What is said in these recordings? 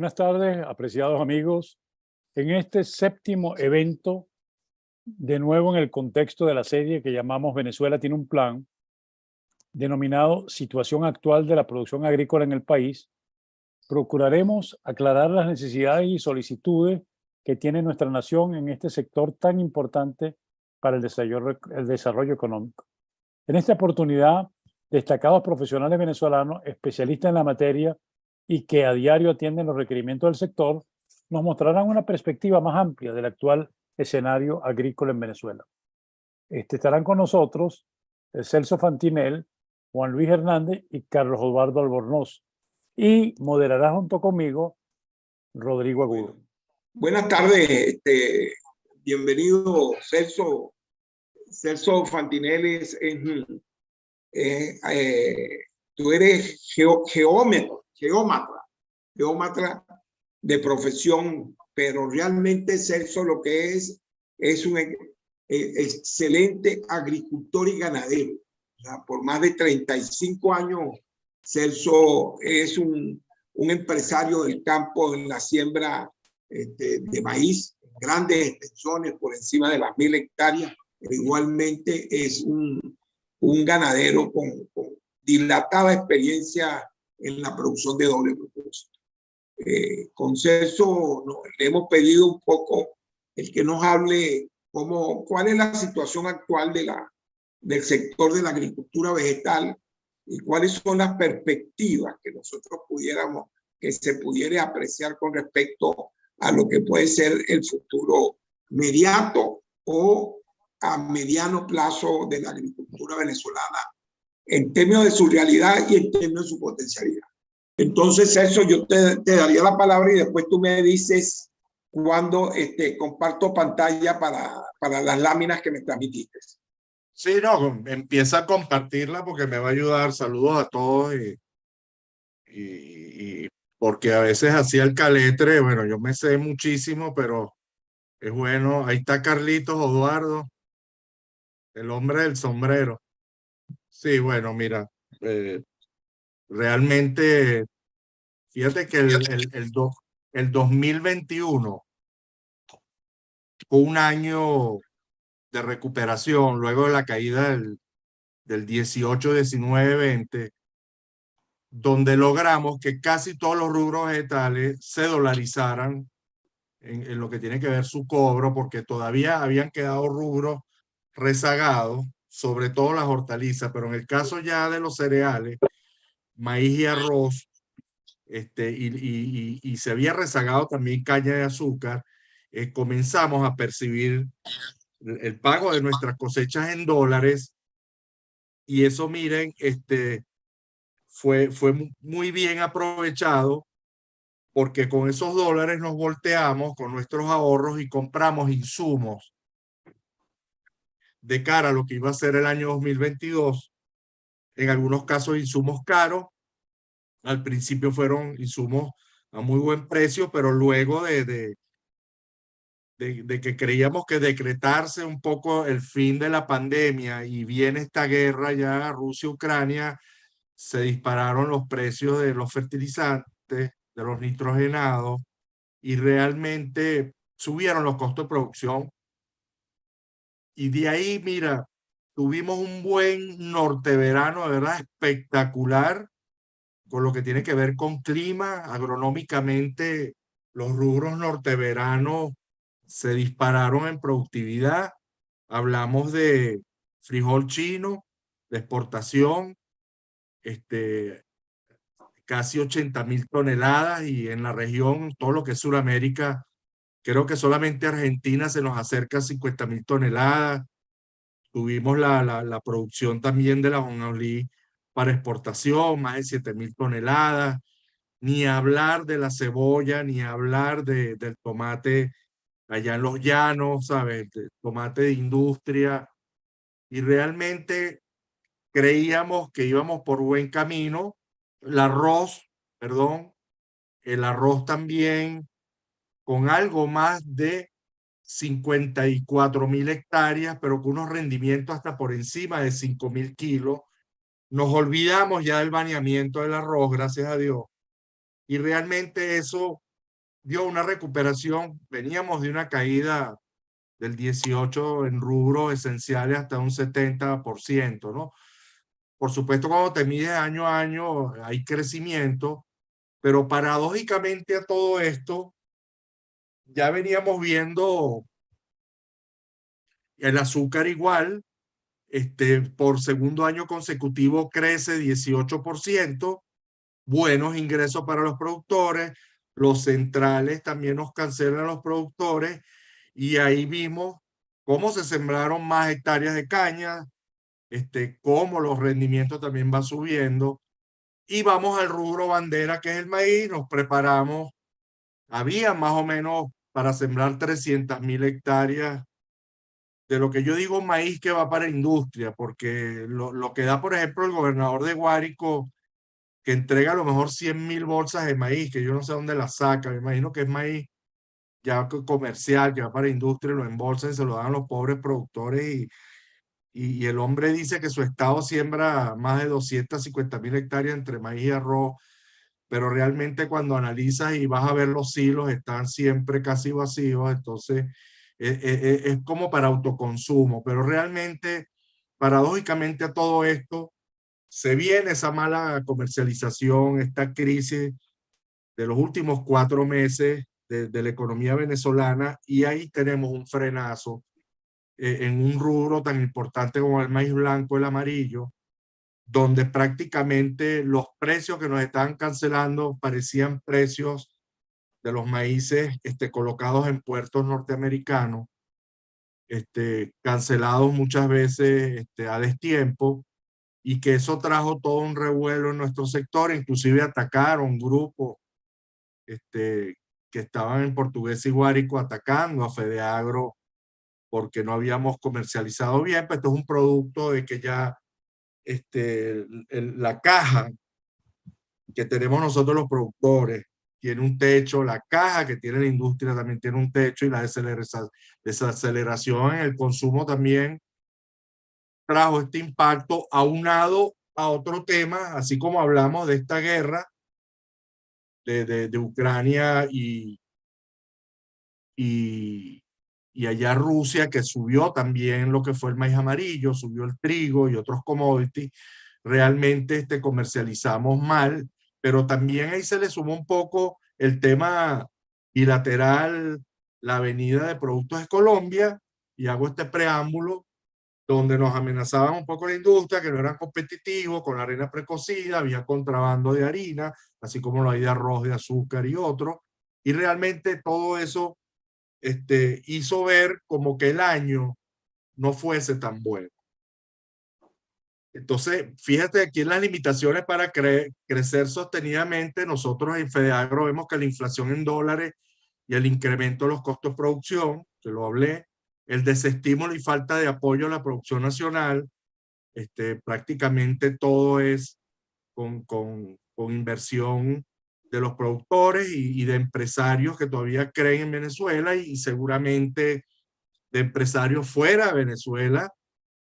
Buenas tardes, apreciados amigos. En este séptimo evento, de nuevo en el contexto de la serie que llamamos Venezuela tiene un plan, denominado Situación actual de la producción agrícola en el país, procuraremos aclarar las necesidades y solicitudes que tiene nuestra nación en este sector tan importante para el desarrollo económico. En esta oportunidad, destacados profesionales venezolanos, especialistas en la materia y que a diario atienden los requerimientos del sector, nos mostrarán una perspectiva más amplia del actual escenario agrícola en Venezuela. Estarán con nosotros Celso Fantinel, Juan Luis Hernández y Carlos Eduardo Albornoz. Y moderará junto conmigo Rodrigo Agudo. Buenas tardes, bienvenido Celso. Celso Fantinel tú eres geómatra de profesión, pero realmente Celso lo que es un excelente agricultor y ganadero. O sea, por más de 35 años, Celso es un empresario del campo en la siembra de maíz, grandes extensiones por encima de las 1000 hectáreas. Igualmente es un ganadero con dilatada experiencia en la producción de doble propósito. Con Celso le hemos pedido un poco el que nos hable cuál es la situación actual del sector de la agricultura vegetal y cuáles son las perspectivas que se pudiera apreciar con respecto a lo que puede ser el futuro inmediato o a mediano plazo de la agricultura venezolana en términos de su realidad y en términos de su potencialidad. Entonces, Celso, yo te daría la palabra y después tú me dices cuando comparto pantalla para las láminas que me transmitiste. Sí, no, empieza a compartirla porque me va a ayudar. Saludos a todos y porque a veces hacía el caletre, bueno, yo me sé muchísimo, pero es bueno. Ahí está Carlitos Eduardo, el hombre del sombrero. Sí, bueno, mira, realmente, fíjate que el 2021 fue un año de recuperación luego de la caída del 18, 19, 20, donde logramos que casi todos los rubros vegetales se dolarizaran en lo que tiene que ver su cobro, porque todavía habían quedado rubros rezagados, sobre todo las hortalizas, pero en el caso ya de los cereales, maíz y arroz, y se había rezagado también caña de azúcar, comenzamos a percibir el pago de nuestras cosechas en dólares, y eso, miren, fue muy bien aprovechado, porque con esos dólares nos volteamos con nuestros ahorros y compramos insumos de cara a lo que iba a ser el año 2022. En algunos casos insumos caros. Al principio fueron insumos a muy buen precio, pero luego de que creíamos que decretarse un poco el fin de la pandemia y viene esta guerra ya Rusia-Ucrania, se dispararon los precios de los fertilizantes, de los nitrogenados, y realmente subieron los costos de producción. Y de ahí, mira, tuvimos un buen norteverano, de verdad, espectacular, con lo que tiene que ver con clima. Agronómicamente, los rubros norteveranos se dispararon en productividad. Hablamos de frijol chino, de exportación, casi 80.000 toneladas, y en la región, todo lo que es Sudamérica, creo que solamente Argentina se nos acerca a 50.000 toneladas. Tuvimos la producción también de la ajonjolí para exportación, más de 7.000 toneladas. Ni hablar de la cebolla, ni hablar del tomate allá en los llanos, ¿sabes? El tomate de industria. Y realmente creíamos que íbamos por buen camino. El arroz también, con algo más de 54.000 hectáreas, pero con unos rendimientos hasta por encima de 5.000 kilos. Nos olvidamos ya del baneamiento del arroz, gracias a Dios. Y realmente eso dio una recuperación. Veníamos de una caída del 18 en rubros esenciales hasta un 70%, ¿no? Por supuesto, cuando te mides año a año, hay crecimiento, pero paradójicamente a todo esto, ya veníamos viendo el azúcar igual, por segundo año consecutivo crece 18%, buenos ingresos para los productores, los centrales también nos cancelan a los productores, y ahí vimos cómo se sembraron más hectáreas de caña, cómo los rendimientos también van subiendo, y vamos al rubro bandera, que es el maíz. Nos preparamos, había más o menos para sembrar 300.000 hectáreas de lo que yo digo maíz que va para industria, porque lo que da, por ejemplo, el gobernador de Guárico, que entrega a lo mejor 100.000 bolsas de maíz, que yo no sé dónde las saca, me imagino que es maíz ya comercial, que va para industria, lo embolsan y se lo dan a los pobres productores, y el hombre dice que su estado siembra más de 250.000 hectáreas entre maíz y arroz, pero realmente cuando analizas y vas a ver los silos están siempre casi vacíos, entonces es como para autoconsumo, pero realmente, paradójicamente a todo esto, se viene esa mala comercialización, esta crisis de los últimos 4 meses de la economía venezolana, y ahí tenemos un frenazo en un rubro tan importante como el maíz blanco, el amarillo, donde prácticamente los precios que nos estaban cancelando parecían precios de los maíces colocados en puertos norteamericanos, cancelados muchas veces a destiempo, y que eso trajo todo un revuelo en nuestro sector. Inclusive atacaron grupos que estaban en Portugués y Guárico atacando a Fedeagro porque no habíamos comercializado bien. Pues esto es un producto de que ya la caja que tenemos nosotros los productores tiene un techo, la caja que tiene la industria también tiene un techo, y la desaceleración en el consumo también trajo este impacto, aunado a otro tema, así como hablamos de esta guerra de Ucrania y allá Rusia, que subió también lo que fue el maíz amarillo, subió el trigo y otros commodities. Realmente comercializamos mal, pero también ahí se le sumó un poco el tema bilateral, la venida de productos de Colombia, y hago este preámbulo, donde nos amenazaban un poco la industria, que no eran competitivos con la harina precocida, había contrabando de harina, así como lo hay de arroz, de azúcar y otros, y realmente todo eso hizo ver como que el año no fuese tan bueno. Entonces, fíjate aquí en las limitaciones para crecer sostenidamente. Nosotros en Fedeagro vemos que la inflación en dólares y el incremento de los costos de producción, que lo hablé, el desestímulo y falta de apoyo a la producción nacional, prácticamente todo es con inversión de los productores y de empresarios que todavía creen en Venezuela, y seguramente de empresarios fuera de Venezuela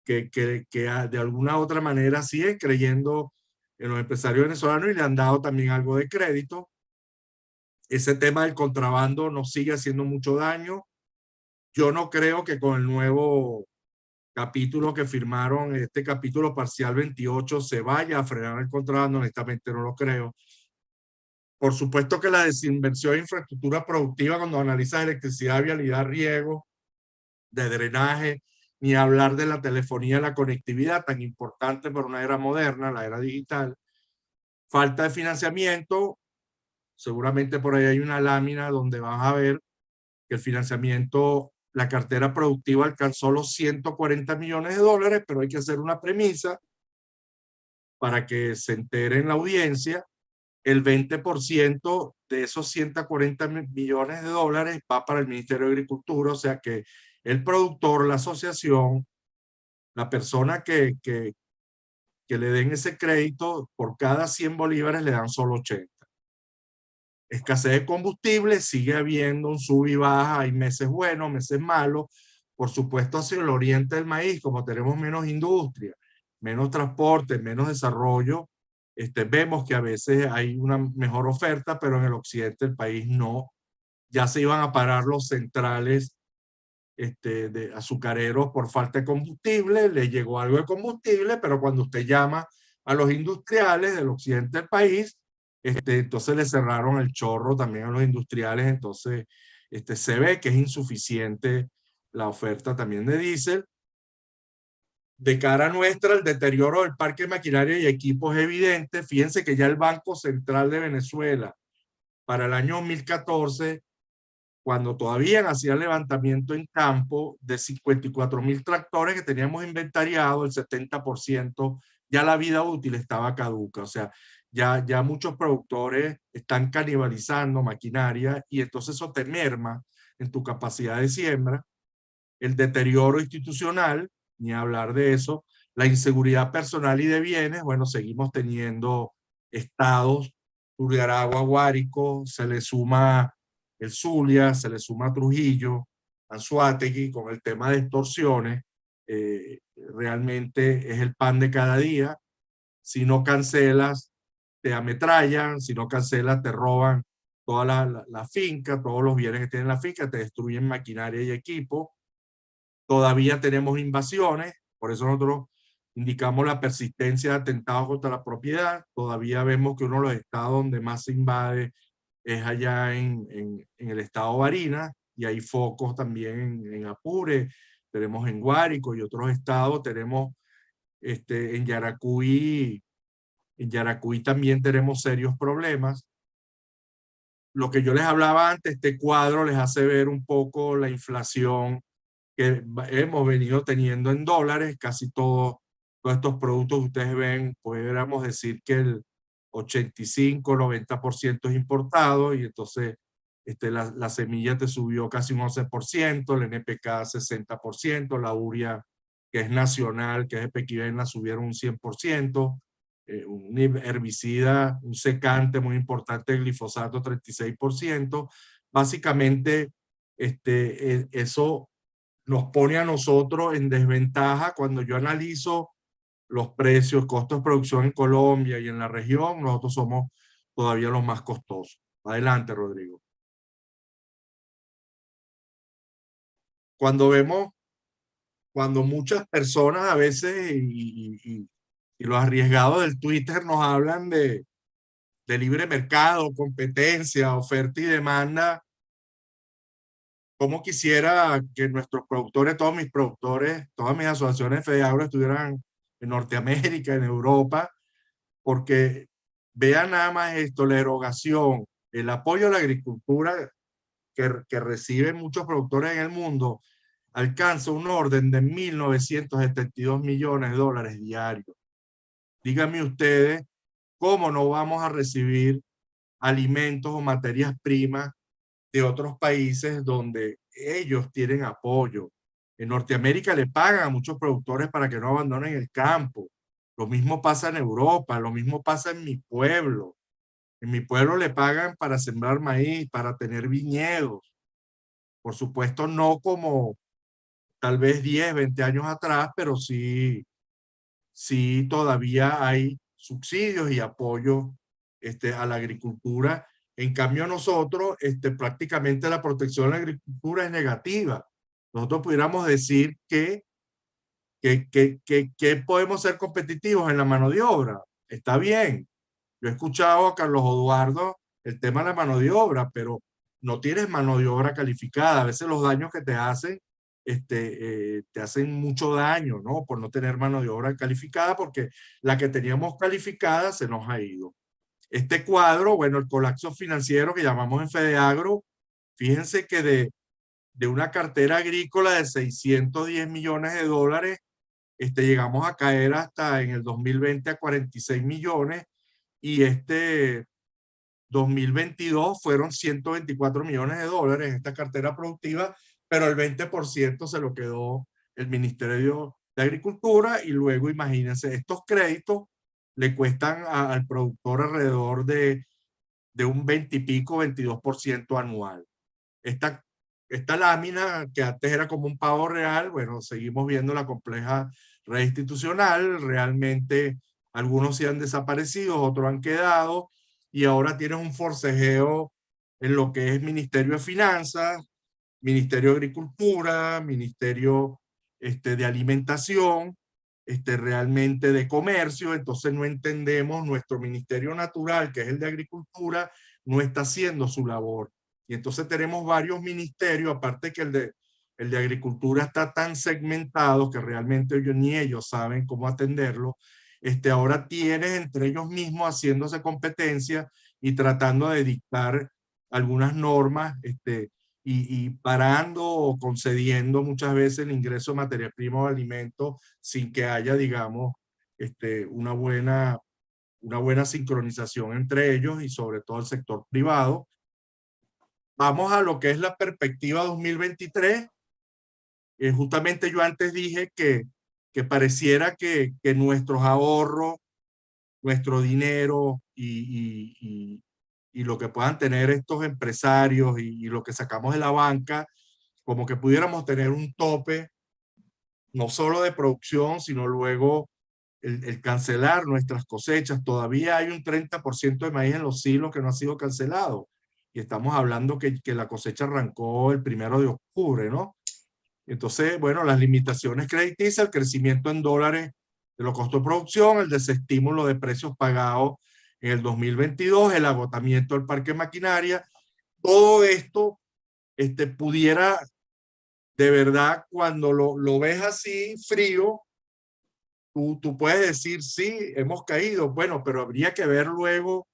que de alguna u otra manera siguen creyendo en los empresarios venezolanos y le han dado también algo de crédito. Ese tema del contrabando nos sigue haciendo mucho daño. Yo no creo que con el nuevo capítulo que firmaron, este capítulo parcial 28, se vaya a frenar el contrabando. Honestamente no lo creo. Por supuesto que la desinversión en infraestructura productiva, cuando analizas electricidad, vialidad, riego, de drenaje, ni hablar de la telefonía, la conectividad tan importante para una era moderna, la era digital. Falta de financiamiento. Seguramente por ahí hay una lámina donde vas a ver que el financiamiento, la cartera productiva alcanzó los 140 millones de dólares, pero hay que hacer una premisa para que se entere en la audiencia. El 20% de esos 140 millones de dólares va para el Ministerio de Agricultura, o sea que el productor, la asociación, la persona que le den ese crédito, por cada 100 bolívares le dan solo 80. Escasez de combustible, sigue habiendo un sub y baja, hay meses buenos, meses malos. Por supuesto, hacia el oriente del maíz, como tenemos menos industria, menos transporte, menos desarrollo, vemos que a veces hay una mejor oferta, pero en el occidente del país no. ya se iban a parar los centrales de azucareros por falta de combustible, le llegó algo de combustible, pero cuando usted llama a los industriales del occidente del país, entonces le cerraron el chorro también a los industriales, entonces se ve que es insuficiente la oferta también de diésel. De cara nuestra, el deterioro del parque de maquinaria y equipos es evidente. Fíjense que ya el Banco Central de Venezuela para el año 2014, cuando todavía hacía levantamiento en campo de 54.000 tractores que teníamos inventariado, el 70% ya la vida útil estaba caduca. O sea, ya muchos productores están canibalizando maquinaria y entonces eso te merma en tu capacidad de siembra. El deterioro institucional, ni hablar de eso, la inseguridad personal y de bienes, bueno, seguimos teniendo estados, Turgaragua, Guárico, se le suma el Zulia, se le suma Trujillo, Anzoátegui, con el tema de extorsiones, realmente es el pan de cada día. Si no cancelas, te ametrallan, si no cancelas, te roban toda la finca, todos los bienes que tienen la finca, te destruyen maquinaria y equipo. Todavía tenemos invasiones, por eso nosotros indicamos la persistencia de atentados contra la propiedad. Todavía vemos que uno de los estados donde más se invade es allá en el estado Barinas, y hay focos también en Apure, tenemos en Guárico y otros estados, tenemos en Yaracuy también tenemos serios problemas. Lo que yo les hablaba antes, este cuadro les hace ver un poco la inflación que hemos venido teniendo en dólares. Casi todos estos productos que ustedes ven, podríamos decir que el 85-90% es importado, y entonces la semilla te subió casi un 11%, el NPK 60%, la urea, que es nacional, que es de Pequibén, la subieron un 100%, un herbicida, un secante muy importante, el glifosato 36%. Básicamente, eso nos pone a nosotros en desventaja. Cuando yo analizo los precios, costos de producción en Colombia y en la región, nosotros somos todavía los más costosos. Adelante, Rodrigo. Cuando muchas personas a veces y los arriesgados del Twitter nos hablan de libre mercado, competencia, oferta y demanda, cómo quisiera que nuestros productores, todos mis productores, todas mis asociaciones de FEDEAGRO estuvieran en Norteamérica, en Europa, porque vean nada más esto, la erogación, el apoyo a la agricultura que reciben muchos productores en el mundo, alcanza un orden de 1.972 millones de dólares diarios. Díganme ustedes, ¿cómo no vamos a recibir alimentos o materias primas de otros países donde ellos tienen apoyo? En Norteamérica le pagan a muchos productores para que no abandonen el campo. Lo mismo pasa en Europa, lo mismo pasa en mi pueblo. En mi pueblo le pagan para sembrar maíz, para tener viñedos. Por supuesto, no como tal vez 10, 20 años atrás, pero sí todavía hay subsidios y apoyo a la agricultura. En cambio, nosotros prácticamente la protección de la agricultura es negativa. Nosotros pudiéramos decir que podemos ser competitivos en la mano de obra. Está bien. Yo he escuchado a Carlos Eduardo el tema de la mano de obra, pero no tienes mano de obra calificada. A veces los daños que te hacen mucho daño, ¿no? Por no tener mano de obra calificada, porque la que teníamos calificada se nos ha ido. Este cuadro, bueno, el colapso financiero que llamamos en FEDEAGRO, fíjense que de una cartera agrícola de 610 millones de dólares, llegamos a caer hasta en el 2020 a 46 millones, y 2022 fueron 124 millones de dólares en esta cartera productiva, pero el 20% se lo quedó el Ministerio de Agricultura. Y luego imagínense, estos créditos le cuestan al productor alrededor de un 20 y pico, 22% anual. Esta lámina, que antes era como un pavo real, bueno, seguimos viendo la compleja red institucional. Realmente algunos se han desaparecido, otros han quedado, y ahora tienes un forcejeo en lo que es Ministerio de Finanzas, Ministerio de Agricultura, Ministerio de Alimentación, realmente de Comercio. Entonces no entendemos, nuestro Ministerio Natural, que es el de Agricultura, no está haciendo su labor. Y entonces tenemos varios ministerios, aparte que el de Agricultura está tan segmentado que realmente ni ellos saben cómo atenderlo. Ahora tienes entre ellos mismos haciéndose competencia y tratando de dictar algunas normas, y parando o concediendo muchas veces el ingreso de materia prima o alimentos sin que haya, digamos, una buena sincronización entre ellos y sobre todo el sector privado. Vamos a lo que es la perspectiva 2023. Justamente yo antes dije que pareciera que nuestros ahorros, nuestro dinero y lo que puedan tener estos empresarios y lo que sacamos de la banca, como que pudiéramos tener un tope, no solo de producción, sino luego el cancelar nuestras cosechas. Todavía hay un 30% de maíz en los silos que no ha sido cancelado. Y estamos hablando que la cosecha arrancó el 1 de octubre, ¿no? Entonces, bueno, las limitaciones crediticias, el crecimiento en dólares de los costos de producción, el desestímulo de precios pagados en el 2022, el agotamiento del parque de maquinaria, todo esto pudiera, de verdad, cuando lo ves así frío, tú puedes decir, sí, hemos caído, bueno, pero habría que ver luego,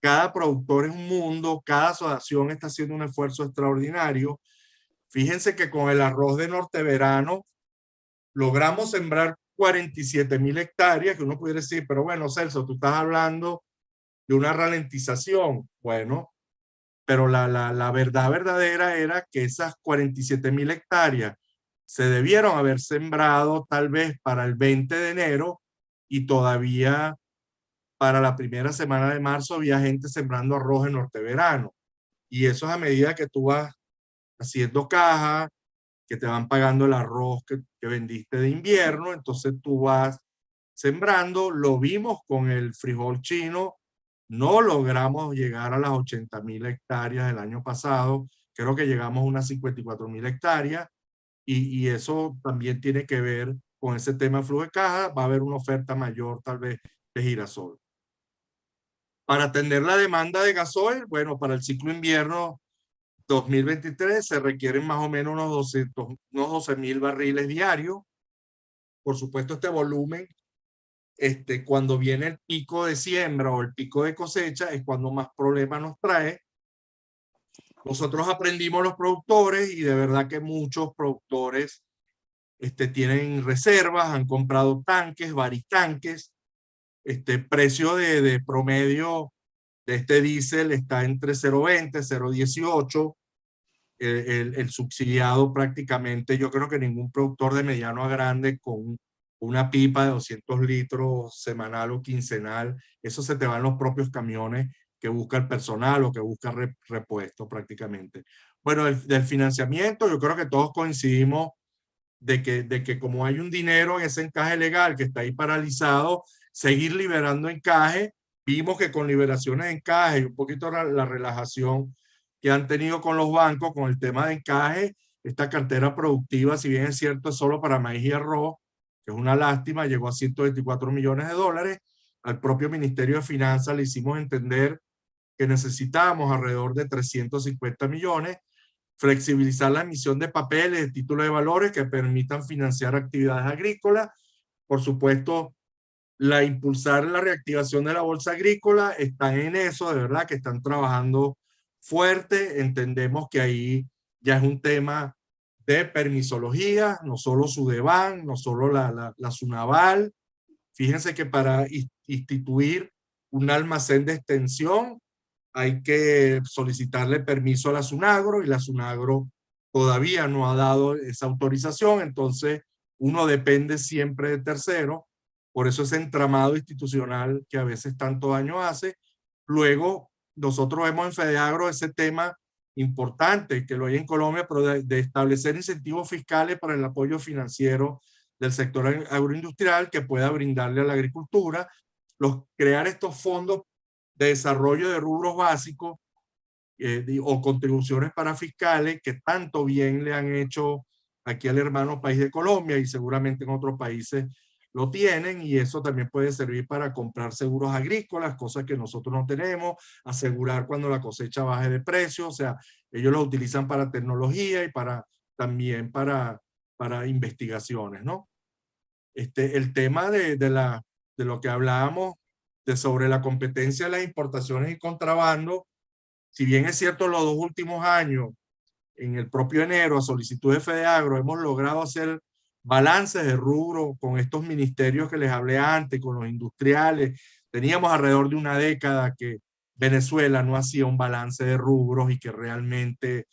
cada productor es un mundo, cada asociación está haciendo un esfuerzo extraordinario. Fíjense que con el arroz de Norteverano logramos sembrar 47.000 hectáreas, que uno pudiera decir, pero bueno, Celso, tú estás hablando de una ralentización. Bueno, pero la verdad verdadera era que esas 47.000 hectáreas se debieron haber sembrado tal vez para el 20 de enero y todavía para la primera semana de marzo había gente sembrando arroz en Norteverano. Y eso es a medida que tú vas haciendo caja, que te van pagando el arroz que vendiste de invierno, entonces tú vas sembrando. Lo vimos con el frijol chino, no logramos llegar a las 80.000 hectáreas del año pasado, creo que llegamos a unas 54.000 hectáreas, y eso también tiene que ver con ese tema de flujo de caja. Va a haber una oferta mayor tal vez de girasol. Para atender la demanda de gasoil, bueno, para el ciclo invierno 2023 se requieren más o menos unos 12.000 barriles diarios. Por supuesto, este volumen, cuando viene el pico de siembra o el pico de cosecha, es cuando más problemas nos trae. Nosotros aprendimos los productores y de verdad que muchos productores tienen reservas, han comprado tanques, varitanques. Precio de promedio de este diésel está entre 0.20, 0.18. El subsidiado prácticamente, yo creo que ningún productor de mediano a grande con una pipa de 200 litros semanal o quincenal, eso se te va en los propios camiones que busca el personal o que busca repuesto prácticamente. Bueno, del financiamiento, yo creo que todos coincidimos de que como hay un dinero en ese encaje legal que está ahí paralizado, seguir liberando encaje. Vimos que con liberaciones de encaje y un poquito la relajación que han tenido con los bancos con el tema de encaje, esta cartera productiva, si bien es cierto, es solo para maíz y arroz, que es una lástima, llegó a 124 millones de dólares. Al propio Ministerio de Finanzas le hicimos entender que necesitábamos alrededor de 350 millones, flexibilizar la emisión de papeles, de títulos de valores que permitan financiar actividades agrícolas. Por supuesto, impulsar la reactivación de la bolsa agrícola, están en eso, de verdad que están trabajando fuerte. Entendemos que ahí ya es un tema de permisología, no solo Sudeban, no solo la Sunaval. Fíjense que para instituir un almacén de extensión hay que solicitarle permiso a la Sunagro y la Sunagro todavía no ha dado esa autorización, entonces uno depende siempre de terceros. Por eso ese entramado institucional que a veces tanto daño hace. Luego, nosotros vemos en FEDEAGRO ese tema importante que lo hay en Colombia, pero de establecer incentivos fiscales para el apoyo financiero del sector agroindustrial que pueda brindarle a la agricultura, crear estos fondos de desarrollo de rubros básicos o contribuciones para fiscales que tanto bien le han hecho aquí al hermano país de Colombia y seguramente en otros países lo tienen, y eso también puede servir para comprar seguros agrícolas, cosas que nosotros no tenemos, asegurar cuando la cosecha baje de precio. O sea, ellos lo utilizan para tecnología y también para investigaciones, ¿no? El tema de lo que hablábamos sobre la competencia de las importaciones y contrabando, si bien es cierto los 2 últimos años, en el propio enero, a solicitud de FEDEAGRO, hemos logrado hacer balances de rubro con estos ministerios que les hablé antes, con los industriales. Teníamos alrededor de una década que Venezuela no hacía un balance de rubros y que realmente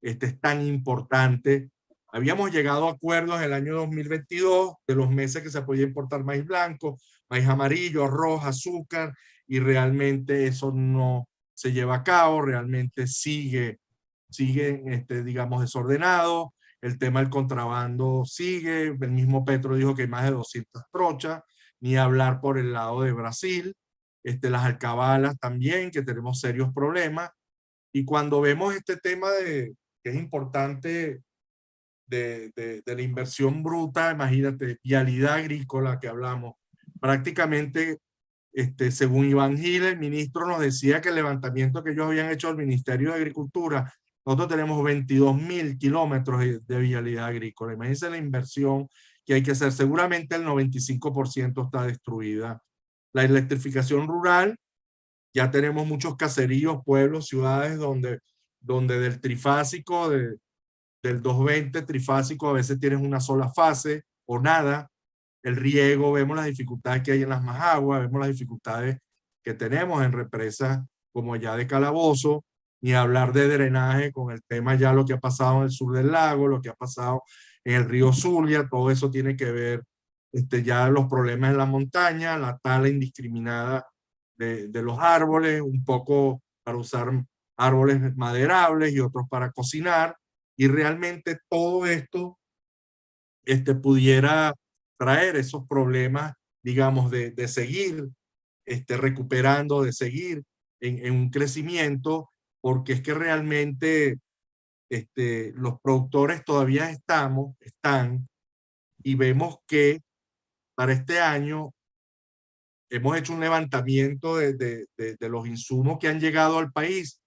es tan importante. Habíamos llegado a acuerdos en el año 2022 de los meses que se podía importar maíz blanco, maíz amarillo, arroz, azúcar, y realmente eso no se lleva a cabo, realmente sigue digamos, desordenado. El tema del contrabando sigue. El mismo Petro dijo que hay más de 200 trochas, ni hablar por el lado de Brasil. Las alcabalas también, que tenemos serios problemas. Y cuando vemos este tema que es importante de la inversión bruta, imagínate, vialidad agrícola que hablamos, prácticamente, según Iván Gil, el ministro nos decía que el levantamiento que ellos habían hecho al Ministerio de Agricultura, nosotros tenemos 22.000 kilómetros de vialidad agrícola. Imagínense la inversión que hay que hacer. Seguramente el 95% está destruida. La electrificación rural, ya tenemos muchos caseríos, pueblos, ciudades donde del trifásico, del 220 trifásico, a veces tienes una sola fase o nada. El riego, vemos las dificultades que hay en las Majaguas, vemos las dificultades que tenemos en represas como allá de Calabozo, ni hablar de drenaje con el tema ya lo que ha pasado en el sur del lago, lo que ha pasado en el río Zulia. Todo eso tiene que ver ya los problemas en la montaña, la tala indiscriminada de los árboles, un poco para usar árboles maderables y otros para cocinar, y realmente todo esto pudiera traer esos problemas, digamos, de seguir recuperando, de seguir en un crecimiento, porque es que realmente los productores todavía están, y vemos que para este año hemos hecho un levantamiento de los insumos que han llegado al país,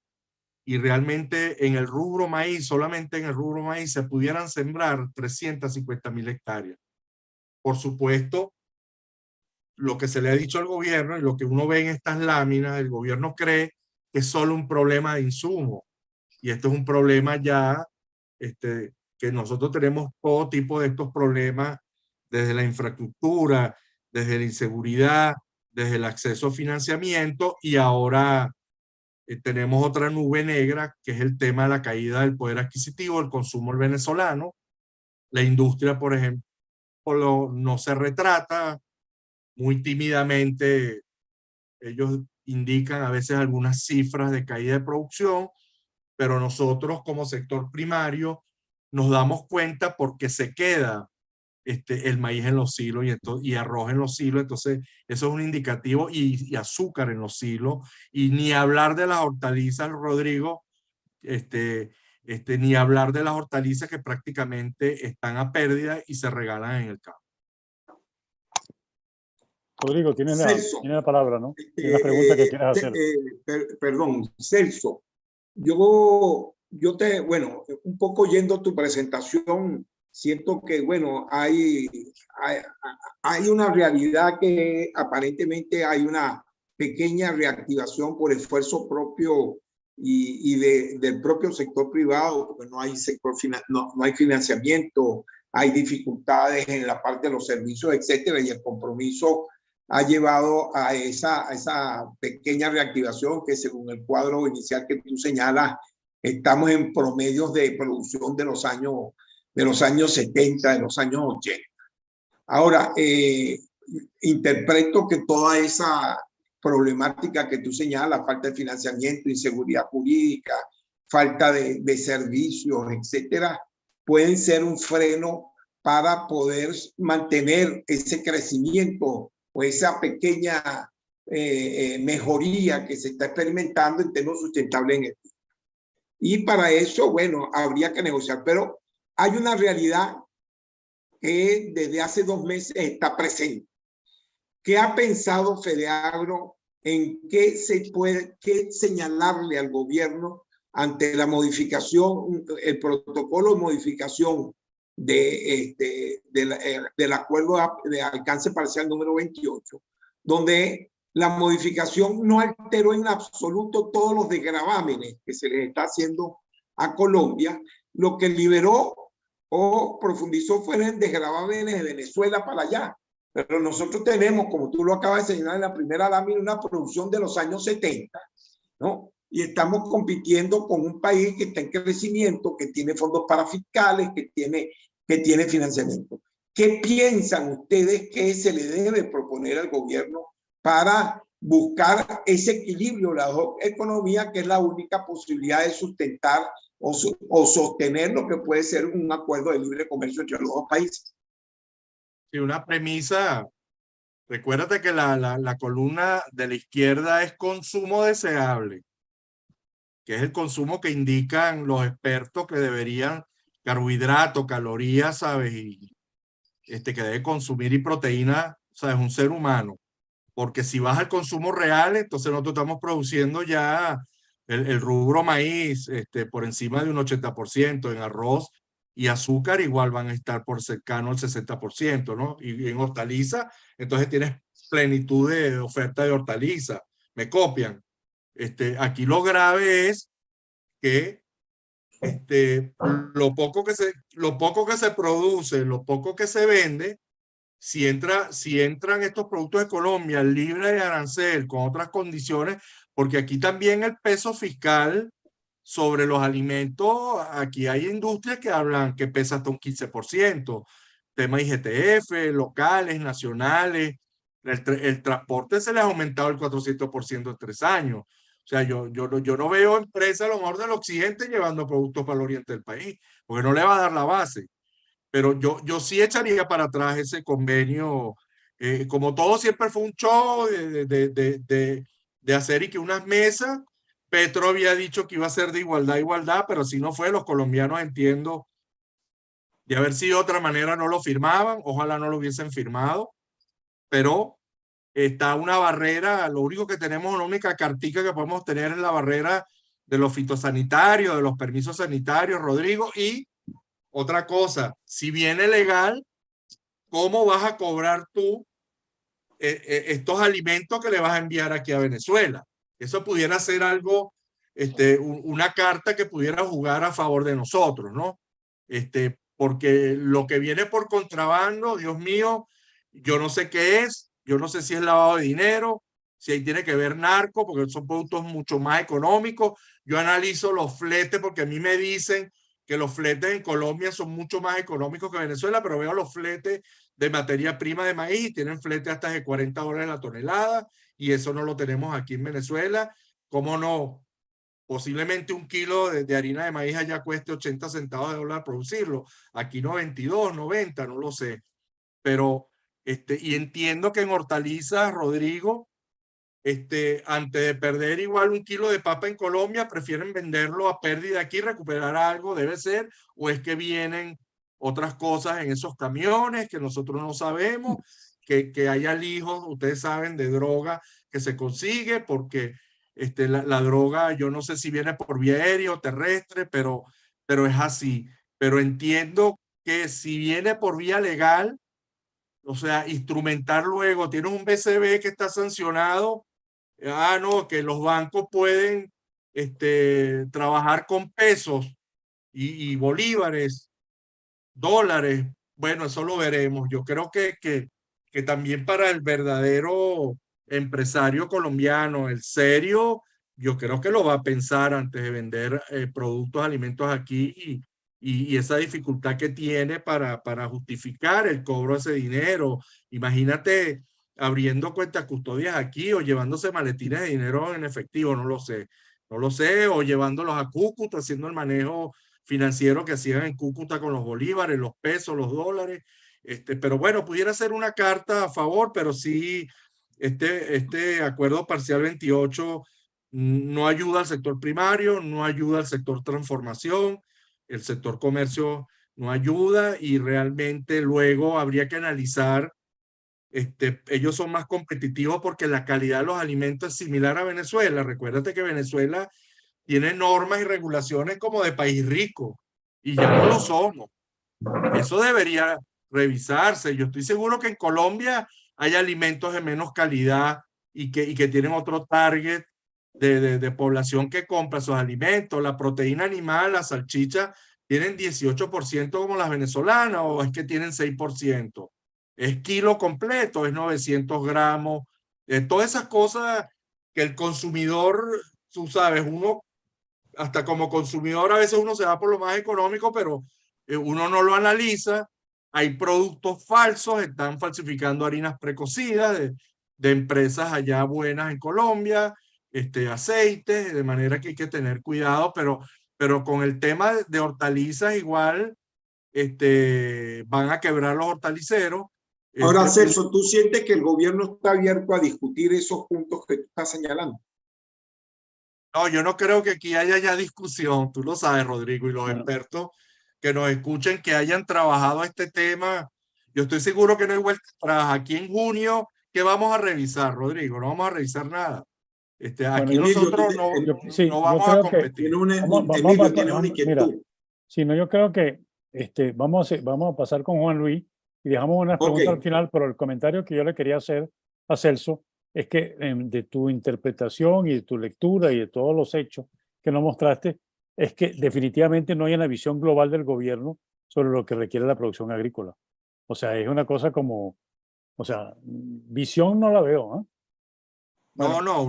y realmente en el rubro maíz, solamente en el rubro maíz, se pudieran sembrar 350.000 hectáreas. Por supuesto, lo que se le ha dicho al gobierno y lo que uno ve en estas láminas, el gobierno cree que es solo un problema de insumo. Y esto es un problema ya, que nosotros tenemos todo tipo de estos problemas, desde la infraestructura, desde la inseguridad, desde el acceso a financiamiento, y ahora tenemos otra nube negra, que es el tema de la caída del poder adquisitivo, el consumo del venezolano. La industria, por ejemplo, no se retrata. Muy tímidamente ellos indican a veces algunas cifras de caída de producción, pero nosotros como sector primario nos damos cuenta porque se queda el maíz en los silos y arroz en los silos. Entonces eso es un indicativo, y azúcar en los silos, y ni hablar de las hortalizas, Rodrigo, ni hablar de las hortalizas que prácticamente están a pérdida y se regalan en el campo. Rodrigo, tienes Celso, la palabra, ¿no? Tienes la pregunta que quieras hacer. Perdón, Celso. Bueno, un poco oyendo tu presentación, siento que, bueno, hay una realidad que aparentemente hay una pequeña reactivación por esfuerzo propio y del propio sector privado, porque no hay financiamiento, hay dificultades en la parte de los servicios, etcétera, y el compromiso ha llevado a esa pequeña reactivación que, según el cuadro inicial que tú señalas, estamos en promedios de producción de los años 70, de los años 80. Ahora, interpreto que toda esa problemática que tú señalas, falta de financiamiento, inseguridad jurídica, falta de servicios, etcétera, pueden ser un freno para poder mantener ese crecimiento o esa pequeña mejoría que se está experimentando en términos sustentables en el tiempo. Y para eso, bueno, habría que negociar. Pero hay una realidad que desde hace 2 meses está presente. ¿Qué ha pensado Fedeagro en qué se puede señalarle al gobierno ante la modificación, el protocolo de modificación del acuerdo de alcance parcial número 28, donde la modificación no alteró en absoluto todos los desgravámenes que se les está haciendo a Colombia? Lo que liberó o profundizó fue en desgravámenes de Venezuela para allá. Pero nosotros tenemos, como tú lo acabas de señalar en la primera lámina, una producción de los años 70, ¿no? Y estamos compitiendo con un país que está en crecimiento, que tiene fondos parafiscales, que tiene financiamiento. ¿Qué piensan ustedes que se le debe proponer al gobierno para buscar ese equilibrio, la economía, que es la única posibilidad de sustentar o sostener lo que puede ser un acuerdo de libre comercio entre los dos países? Sí, una premisa. Recuérdate que la columna de la izquierda es consumo deseable, que es el consumo que indican los expertos que deberían, carbohidratos, calorías, ¿sabes? Y que debe consumir, y proteína, ¿sabes? Un ser humano. Porque si vas al consumo real, entonces nosotros estamos produciendo ya el rubro maíz por encima de un 80%, en arroz y azúcar igual van a estar por cercano al 60%, ¿no? Y en hortaliza, entonces tienes plenitud de oferta de hortaliza. Me copian. Aquí lo grave es que lo poco que se produce, lo poco que se vende, si entran estos productos de Colombia libre de arancel con otras condiciones, porque aquí también el peso fiscal sobre los alimentos, aquí hay industrias que hablan que pesa hasta un 15%, tema IGTF, locales, nacionales, el transporte se les ha aumentado el 400% en 3 años. O sea, yo no veo empresas a lo mejor del occidente llevando productos para el oriente del país, porque no le va a dar la base. Pero yo sí echaría para atrás ese convenio. Como todo siempre fue un show de hacer y que unas mesas, Petro había dicho que iba a ser de igualdad a igualdad, pero si no fue, los colombianos, entiendo, de haber sido de otra manera no lo firmaban, ojalá no lo hubiesen firmado, pero está una barrera. Lo único que tenemos, la única cartica que podemos tener es la barrera de los fitosanitarios, de los permisos sanitarios, Rodrigo. Y otra cosa, si viene legal, ¿cómo vas a cobrar tú estos alimentos que le vas a enviar aquí a Venezuela? Eso pudiera ser algo, una carta que pudiera jugar a favor de nosotros, ¿no? Porque lo que viene por contrabando, Dios mío, yo no sé qué es, yo no sé si es lavado de dinero, si ahí tiene que ver narco, porque son productos mucho más económicos. Yo analizo los fletes, porque a mí me dicen que los fletes en Colombia son mucho más económicos que Venezuela, pero veo los fletes de materia prima de maíz y tienen flete hasta de $40 la tonelada, y eso no lo tenemos aquí en Venezuela. ¿Cómo no? Posiblemente un kilo de harina de maíz allá cueste 80 centavos de dólar producirlo. Aquí 92, 90, no lo sé. Pero, y entiendo que en hortalizas, Rodrigo, antes de perder igual un kilo de papa en Colombia, prefieren venderlo a pérdida aquí, recuperar algo, debe ser, o es que vienen otras cosas en esos camiones que nosotros no sabemos, que hay alijos, ustedes saben, de droga que se consigue, porque la droga, yo no sé si viene por vía aérea o terrestre, pero es así. Pero entiendo que si viene por vía legal, o sea, instrumentar luego, tienes un BCB que está sancionado. No, que los bancos pueden trabajar con pesos y bolívares, dólares. Bueno, eso lo veremos. Yo creo que también para el verdadero empresario colombiano, el serio, yo creo que lo va a pensar antes de vender productos, alimentos aquí, y esa dificultad que tiene para justificar el cobro de ese dinero. Imagínate abriendo cuentas custodias aquí o llevándose maletines de dinero en efectivo, no lo sé. No lo sé, o llevándolos a Cúcuta, haciendo el manejo financiero que hacían en Cúcuta con los bolívares, los pesos, los dólares. Pero bueno, pudiera ser una carta a favor, pero sí, este acuerdo parcial 28 no ayuda al sector primario, no ayuda al sector transformación, el sector comercio no ayuda y realmente luego habría que analizar, ellos son más competitivos porque la calidad de los alimentos es similar a Venezuela. Recuérdate que Venezuela tiene normas y regulaciones como de país rico y ya no lo somos. Eso debería revisarse. Yo estoy seguro que en Colombia hay alimentos de menos calidad y que tienen otro target de población que compra esos alimentos. La proteína animal, la salchicha, tienen 18% como las venezolanas, o es que tienen 6%. Es kilo completo, es 900 gramos. Todas esas cosas que el consumidor, tú sabes, uno, hasta como consumidor, a veces uno se va por lo más económico, pero uno no lo analiza. Hay productos falsos, están falsificando harinas precocidas de empresas allá buenas en Colombia, aceites, de manera que hay que tener cuidado, pero con el tema de hortalizas igual, van a quebrar los hortaliceros. Ahora, Celso, ¿tú sientes que el gobierno está abierto a discutir esos puntos que tú estás señalando? No, yo no creo que aquí haya ya discusión, tú lo sabes, Rodrigo, y los expertos que nos escuchen, que hayan trabajado este tema. Yo estoy seguro que no hay vuelta atrás. Aquí en junio, ¿qué vamos a revisar, Rodrigo? No vamos a revisar nada. Aquí nosotros no vamos a competir. Mira, si no, yo creo que vamos a pasar con Juan Luis y dejamos unas preguntas al final, pero el comentario que yo le quería hacer a Celso es que de tu interpretación y de tu lectura y de todos los hechos que nos mostraste, es que definitivamente no hay una visión global del gobierno sobre lo que requiere la producción agrícola. O sea, es una cosa como, o sea, visión no la veo, ¿eh? Bueno, no,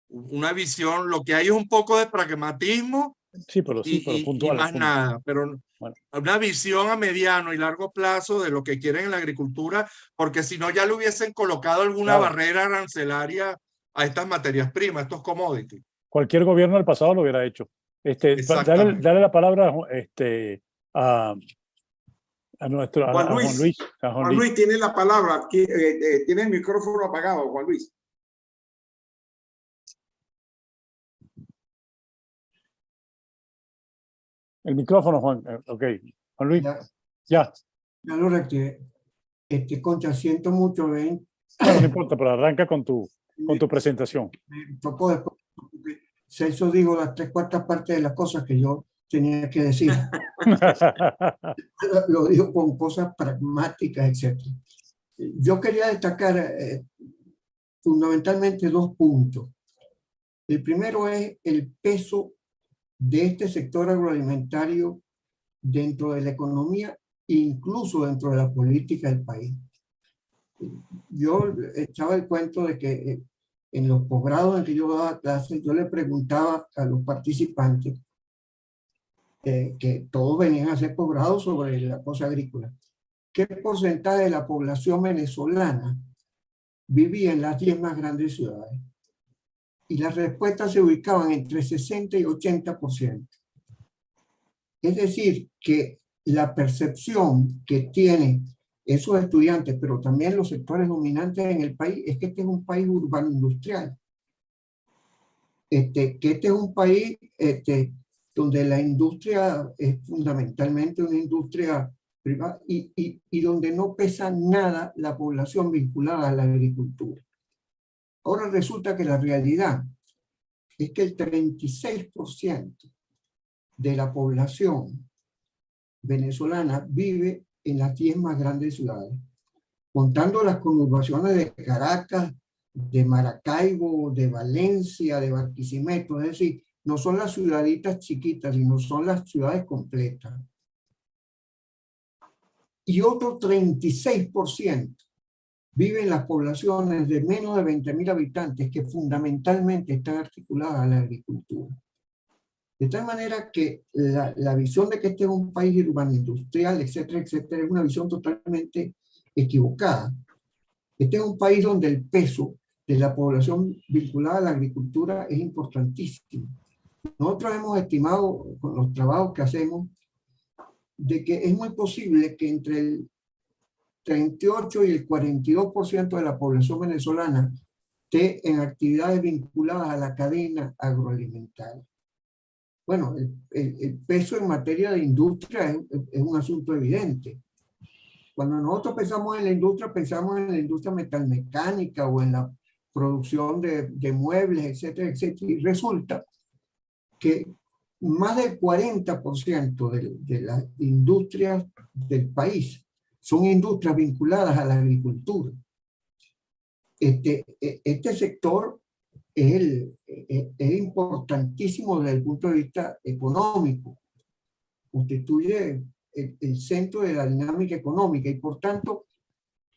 una visión, lo que hay es un poco de pragmatismo. Sí, pero puntual. Y más nada, pero una visión a mediano y largo plazo de lo que quieren en la agricultura, porque si no ya le hubiesen colocado alguna barrera arancelaria a estas materias primas, estos commodities. Cualquier gobierno del pasado lo hubiera hecho. Dale la palabra a nuestro Juan Luis. Juan Luis tiene la palabra, tiene el micrófono apagado, Juan Luis. El micrófono, Juan. Ok. Juan Luis. Ya lo reactivé. Concha, siento mucho, ¿ven? No importa, pero arranca con tu presentación. Tocó después, porque Celso dijo las 3/4 partes de las cosas que yo tenía que decir. Lo dijo con cosas pragmáticas, etc. Yo quería destacar fundamentalmente 2 puntos. El primero es el peso de este sector agroalimentario dentro de la economía, incluso dentro de la política del país. Yo echaba el cuento de que en los posgrados en que yo daba clases, yo le preguntaba a los participantes, que todos venían a hacer posgrados sobre la cosa agrícola, ¿qué porcentaje de la población venezolana vivía en las 10 más grandes ciudades? Y las respuestas se ubicaban entre 60 y 80%. Es decir, que la percepción que tienen esos estudiantes, pero también los sectores dominantes en el país, es que este es un país urbano industrial. Que este es un país donde la industria es fundamentalmente una industria privada y donde no pesa nada la población vinculada a la agricultura. Ahora resulta que la realidad es que el 36% de la población venezolana vive en las 10 más grandes ciudades, contando las conurbaciones de Caracas, de Maracaibo, de Valencia, de Barquisimeto, es decir, no son las ciudaditas chiquitas, sino son las ciudades completas. Y otro 36% vive en las poblaciones de menos de 20.000 habitantes que fundamentalmente están articuladas a la agricultura. De tal manera que la visión de que este es un país urbano industrial, etcétera, etcétera, es una visión totalmente equivocada. Este es un país donde el peso de la población vinculada a la agricultura es importantísimo. Nosotros hemos estimado con los trabajos que hacemos de que es muy posible que entre el 38 y el 42% de la población venezolana esté en actividades vinculadas a la cadena agroalimentaria. Bueno, el peso en materia de industria es un asunto evidente. Cuando nosotros pensamos en la industria metalmecánica o en la producción de muebles, etcétera, etcétera, y resulta que más del 40% de las industrias del país son industrias vinculadas a la agricultura. Este sector es importantísimo desde el punto de vista económico. Constituye el centro de la dinámica económica y por tanto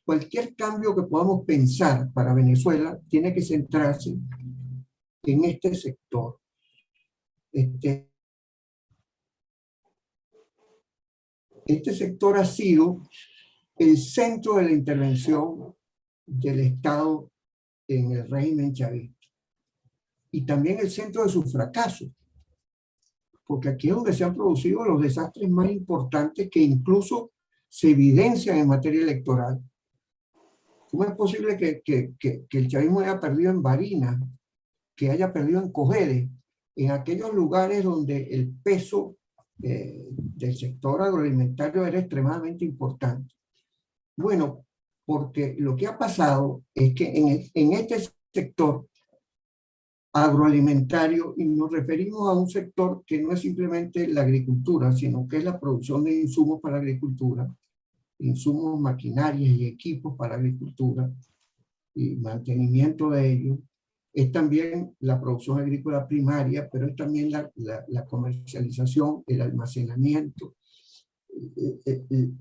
cualquier cambio que podamos pensar para Venezuela tiene que centrarse en este sector. Este sector ha sido el centro de la intervención del Estado en el régimen chavista y también el centro de su fracaso, porque aquí es donde se han producido los desastres más importantes que incluso se evidencian en materia electoral. ¿Cómo es posible que el chavismo haya perdido en Barinas, que haya perdido en Cojedes, en aquellos lugares donde el peso del sector agroalimentario era extremadamente importante? Bueno, porque lo que ha pasado es que en este sector agroalimentario, y nos referimos a un sector que no es simplemente la agricultura, sino que es la producción de insumos para la agricultura, insumos, maquinarias y equipos para la agricultura y mantenimiento de ellos. Es también la producción agrícola primaria, pero es también la comercialización, el almacenamiento,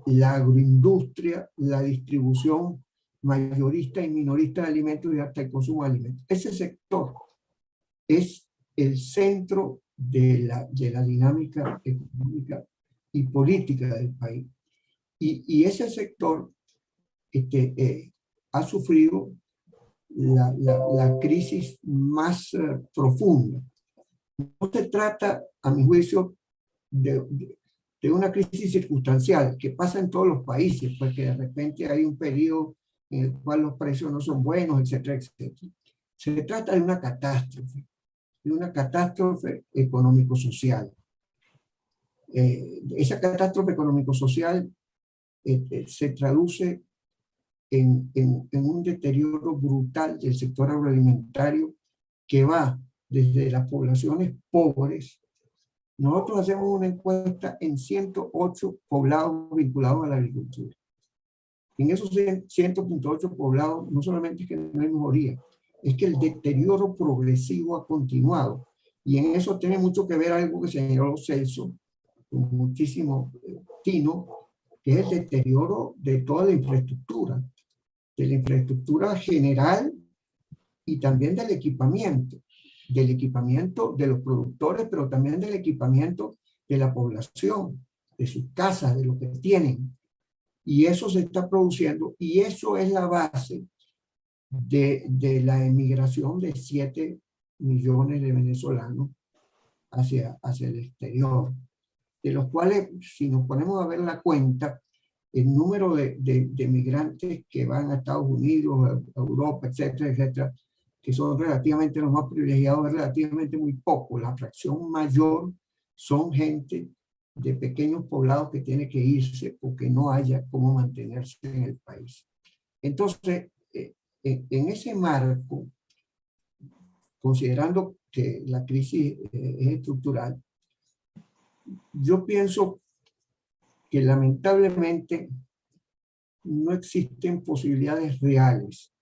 la agroindustria, la distribución mayorista y minorista de alimentos y hasta el consumo de alimentos. Ese sector es el centro de la dinámica económica y política del país. Y ese sector ha sufrido la crisis más profunda. No se trata, a mi juicio, de una crisis circunstancial que pasa en todos los países, porque de repente hay un periodo en el cual los precios no son buenos, etcétera, etcétera. Se trata de una catástrofe económico-social. Esa catástrofe económico-social se traduce en un deterioro brutal del sector agroalimentario que va desde las poblaciones pobres. Nosotros hacemos una encuesta en 108 poblados vinculados a la agricultura. En esos 108 poblados no solamente es que no hay mejoría, es que el deterioro progresivo ha continuado. Y en eso tiene mucho que ver algo que señaló Celso, con muchísimo tino, que es el deterioro de toda la infraestructura general y también del equipamiento de los productores, pero también del equipamiento de la población, de sus casas, de lo que tienen. Y eso se está produciendo y eso es la base de la emigración de 7 millones de venezolanos hacia el exterior, de los cuales, si nos ponemos a ver la cuenta, el número de migrantes que van a Estados Unidos, a Europa, etcétera, etcétera, que son relativamente los más privilegiados, es relativamente muy poco. La fracción mayor son gente de pequeños poblados que tiene que irse porque no haya cómo mantenerse en el país. Entonces, en ese marco, considerando que la crisis es estructural, yo pienso que lamentablemente no existen posibilidades reales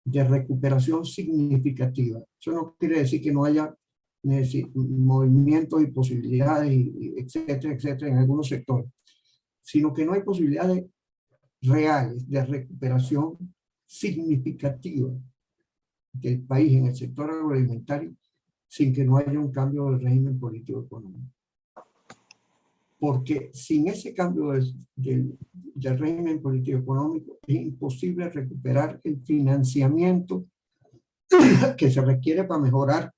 de recuperación significativa. Eso no quiere decir que no haya movimientos y posibilidades, etcétera, etcétera, en algunos sectores, sino que no hay posibilidades reales de recuperación significativa del país en el sector agroalimentario sin que no haya un cambio del régimen político económico. Porque sin ese cambio del régimen político económico es imposible recuperar el financiamiento que se requiere para mejorar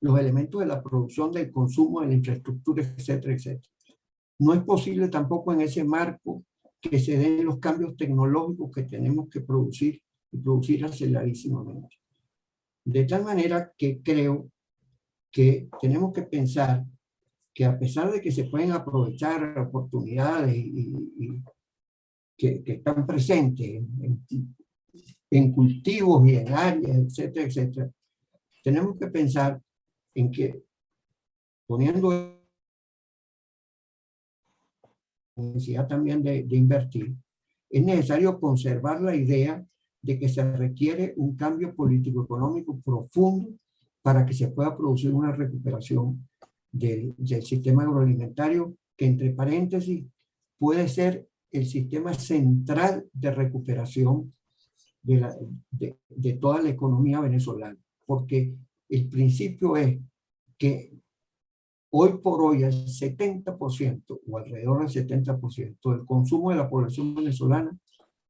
los elementos de la producción, del consumo, de la infraestructura, etcétera, etcétera. No es posible tampoco en ese marco que se den los cambios tecnológicos que tenemos que producir y producir aceleradísimamente. De tal manera que creo que tenemos que pensar que a pesar de que se pueden aprovechar oportunidades que están presentes en cultivos y en áreas, etcétera, etcétera, tenemos que pensar en que poniendo necesidad también de invertir, es necesario conservar la idea de que se requiere un cambio político-económico profundo para que se pueda producir una recuperación del sistema agroalimentario, que entre paréntesis puede ser el sistema central de recuperación de toda la economía venezolana, porque el principio es que hoy por hoy el 70% o alrededor del 70% del consumo de la población venezolana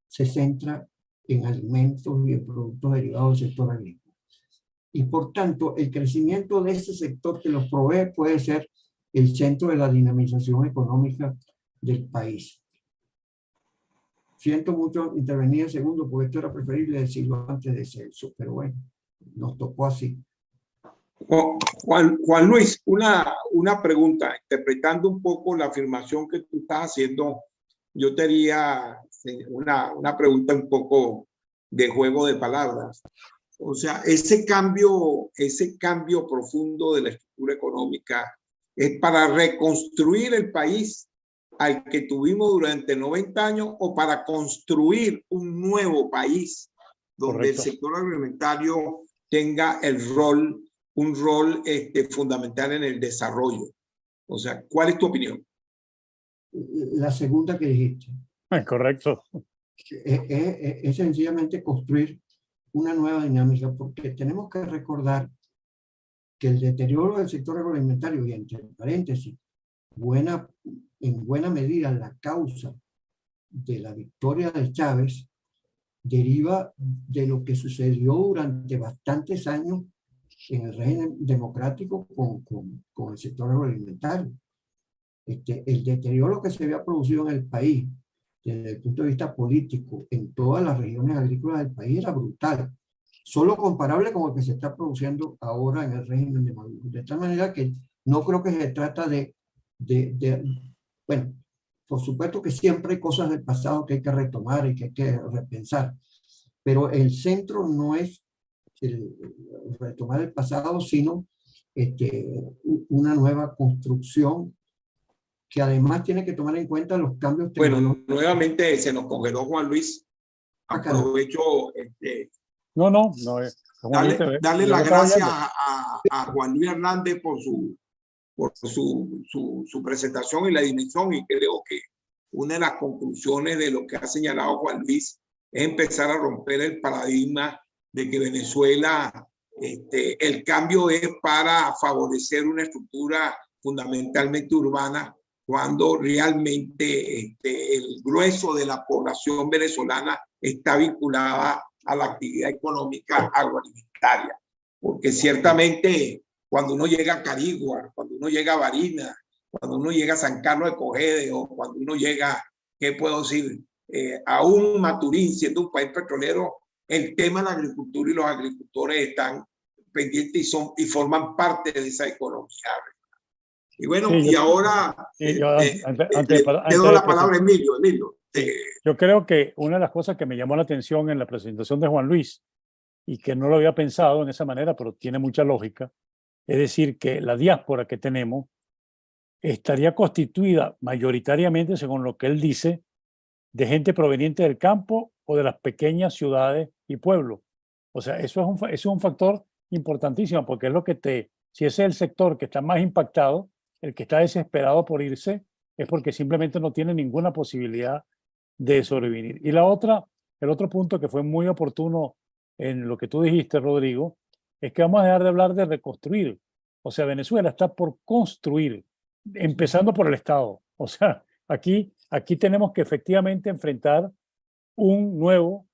se centra en alimentos y en productos derivados del sector agrícola. Y por tanto, el crecimiento de ese sector que los provee puede ser el centro de la dinamización económica del país. Siento mucho intervenir en segundo, porque esto era preferible decirlo antes de Celso, pero bueno, nos tocó así. Juan Luis, una pregunta, interpretando un poco la afirmación que tú estás haciendo, yo te haría una pregunta un poco de juego de palabras. O sea, ese cambio profundo de la estructura económica es para reconstruir el país al que tuvimos durante 90 años o para construir un nuevo país donde Correcto. el sector agroalimentario tenga un rol fundamental en el desarrollo. O sea, ¿cuál es tu opinión? La segunda que dijiste. Correcto. Es sencillamente construir una nueva dinámica, porque tenemos que recordar que el deterioro del sector agroalimentario, y entre paréntesis, en buena medida la causa de la victoria de Chávez, deriva de lo que sucedió durante bastantes años en el régimen democrático con el sector agroalimentario. El deterioro que se había producido en el país desde el punto de vista político en todas las regiones agrícolas del país era brutal, solo comparable con lo que se está produciendo ahora en el régimen de Maduro. De tal manera que no creo que se trata bueno, por supuesto que siempre hay cosas del pasado que hay que retomar y que hay que repensar, pero el centro no es retomar el pasado, sino una nueva construcción que además tiene que tomar en cuenta los cambios tecnológicos. Bueno, nuevamente se nos congeló Juan Luis. Aprovecho No. darle las gracias a Juan Luis Hernández por su presentación y la dimensión, y creo que una de las conclusiones de lo que ha señalado Juan Luis es empezar a romper el paradigma de que Venezuela, el cambio es para favorecer una estructura fundamentalmente urbana, cuando realmente el grueso de la población venezolana está vinculada a la actividad económica agroalimentaria. Porque ciertamente cuando uno llega a Carigua, cuando uno llega a Barinas, cuando uno llega a San Carlos de Cogede, o cuando uno llega, ¿qué puedo decir?, a un Maturín, siendo un país petrolero, el tema de la agricultura y los agricultores están pendientes y forman parte de esa economía. Y bueno, Sí, y ahora te doy la palabra a Emilio. Yo creo que una de las cosas que me llamó la atención en la presentación de Juan Luis, y que no lo había pensado en esa manera, pero tiene mucha lógica, es decir, que la diáspora que tenemos estaría constituida mayoritariamente, según lo que él dice, de gente proveniente del campo o de las pequeñas ciudades y pueblos. O sea, eso es un factor importantísimo, porque es lo que si ese es el sector que está más impactado, el que está desesperado por irse, es porque simplemente no tiene ninguna posibilidad de sobrevivir. Y el otro punto que fue muy oportuno en lo que tú dijiste, Rodrigo, es que vamos a dejar de hablar de reconstruir. O sea, Venezuela está por construir, empezando por el Estado. O sea, aquí tenemos que efectivamente enfrentar un nuevo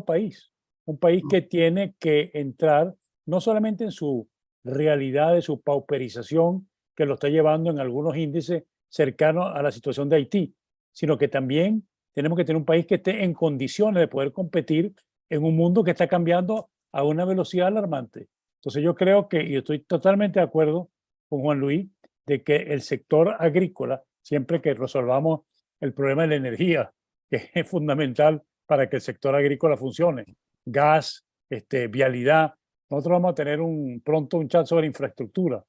país, un país que tiene que entrar no solamente en su realidad de su pauperización, que lo está llevando en algunos índices cercanos a la situación de Haití, sino que también tenemos que tener un país que esté en condiciones de poder competir en un mundo que está cambiando a una velocidad alarmante. Entonces yo creo que, y estoy totalmente de acuerdo con Juan Luis, de que el sector agrícola, siempre que resolvamos el problema de la energía, que es fundamental para que el sector agrícola funcione, gas, vialidad, nosotros vamos a tener pronto un chat sobre infraestructura,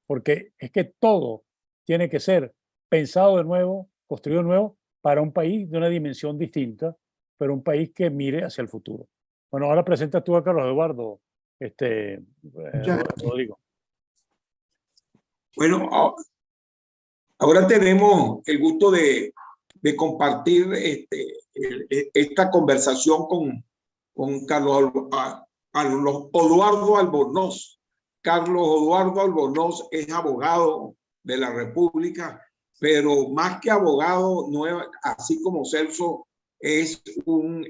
porque es que todo tiene que ser pensado de nuevo, construido de nuevo, para un país de una dimensión distinta, pero un país que mire hacia el futuro. Bueno, ahora presentas tú a Carlos Eduardo, Rodrigo. Bueno, ahora tenemos el gusto de compartir esta conversación con Carlos Oduardo Albornoz. Carlos Oduardo Albornoz es abogado de la República, pero más que abogado, así como Celso, es un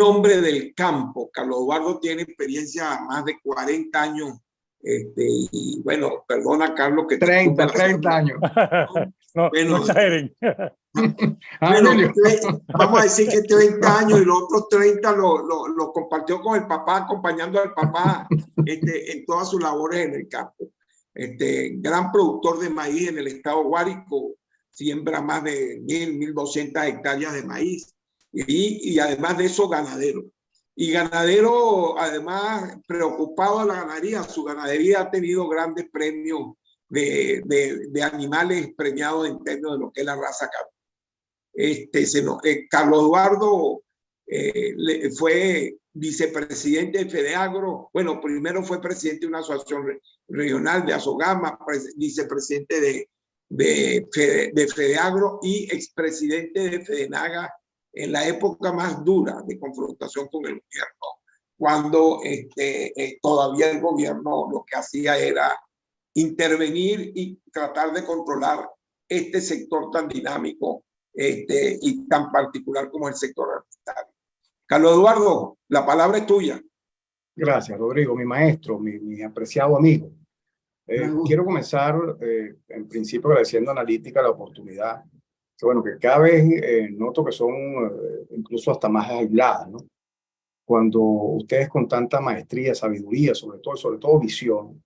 hombre del campo. Carlos Eduardo tiene experiencia más de 40 años. Y bueno, perdona, Carlos, que 30 años. No, bueno, no exageren. Bueno, vamos a decir que 30 años y los otros 30 lo compartió con el papá, acompañando al papá en todas sus labores en el campo. Gran productor de maíz en el estado Guárico, siembra más de 1.200 hectáreas de maíz y además de eso ganadero. Y ganadero, además, preocupado de la ganadería. Su ganadería ha tenido grandes premios de animales premiados en términos de lo que es la raza cabra. Carlos Eduardo fue vicepresidente de Fedeagro. Bueno, primero fue presidente de una asociación regional de Azogama, vicepresidente de Fedeagro y expresidente de Fedenaga en la época más dura de confrontación con el gobierno, cuando todavía el gobierno lo que hacía era intervenir y tratar de controlar este sector tan dinámico y tan particular como el sector alimentario. Carlos Eduardo, la palabra es tuya. Gracias, Rodrigo, mi maestro, mi apreciado amigo. Quiero comenzar, en principio, agradeciendo a Analítica la oportunidad, que bueno, que cada vez noto que son incluso hasta más aisladas, ¿no? Cuando ustedes con tanta maestría, sabiduría, sobre todo visión,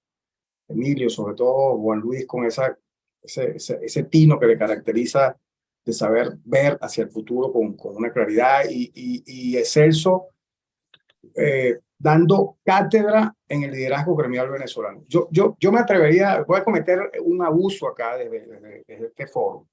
Emilio, sobre todo Juan Luis, con ese tino que le caracteriza de saber ver hacia el futuro con una claridad y Celso dando cátedra en el liderazgo gremial venezolano. Yo me atrevería, voy a cometer un abuso acá desde este foro,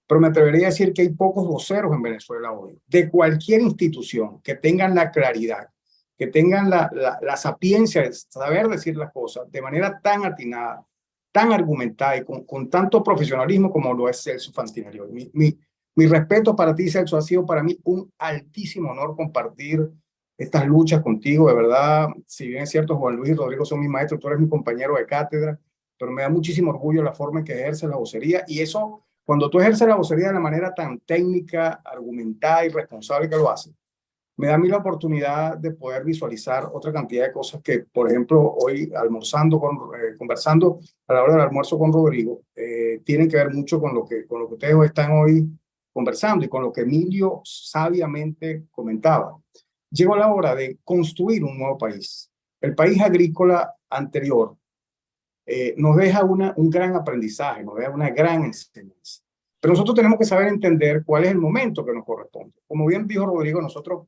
pero me atrevería a decir que hay pocos voceros en Venezuela hoy, de cualquier institución, que tengan la claridad, que tengan la sapiencia de saber decir las cosas de manera tan atinada, tan argumentada y con tanto profesionalismo como lo es Celso Fantinelli. Mi respeto para ti, Celso, ha sido para mí un altísimo honor compartir estas luchas contigo, de verdad. Si bien es cierto, Juan Luis y Rodrigo son mis maestros, tú eres mi compañero de cátedra, pero me da muchísimo orgullo la forma en que ejerces la vocería, y eso, cuando tú ejerces la vocería de la manera tan técnica, argumentada y responsable que lo haces, me da a mí la oportunidad de poder visualizar otra cantidad de cosas que, por ejemplo, hoy conversando a la hora del almuerzo con Rodrigo, tienen que ver mucho con lo que ustedes están hoy conversando y con lo que Emilio sabiamente comentaba. Llegó la hora de construir un nuevo país. El país agrícola anterior nos deja un gran aprendizaje, nos deja una gran enseñanza. Pero nosotros tenemos que saber entender cuál es el momento que nos corresponde. Como bien dijo Rodrigo, nosotros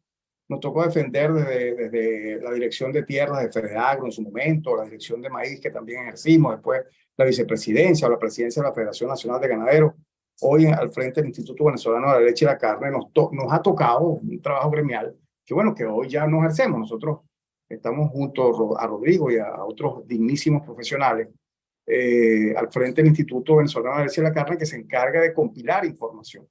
nos tocó defender desde la dirección de tierras de Fedeagro en su momento, la dirección de maíz que también ejercimos, después la vicepresidencia o la presidencia de la Federación Nacional de Ganaderos. Hoy al frente del Instituto Venezolano de la Leche y la Carne nos ha tocado un trabajo gremial que bueno, que hoy ya no ejercemos. Nosotros estamos junto a Rodrigo y a otros dignísimos profesionales al frente del Instituto Venezolano de la Leche y la Carne, que se encarga de compilar información.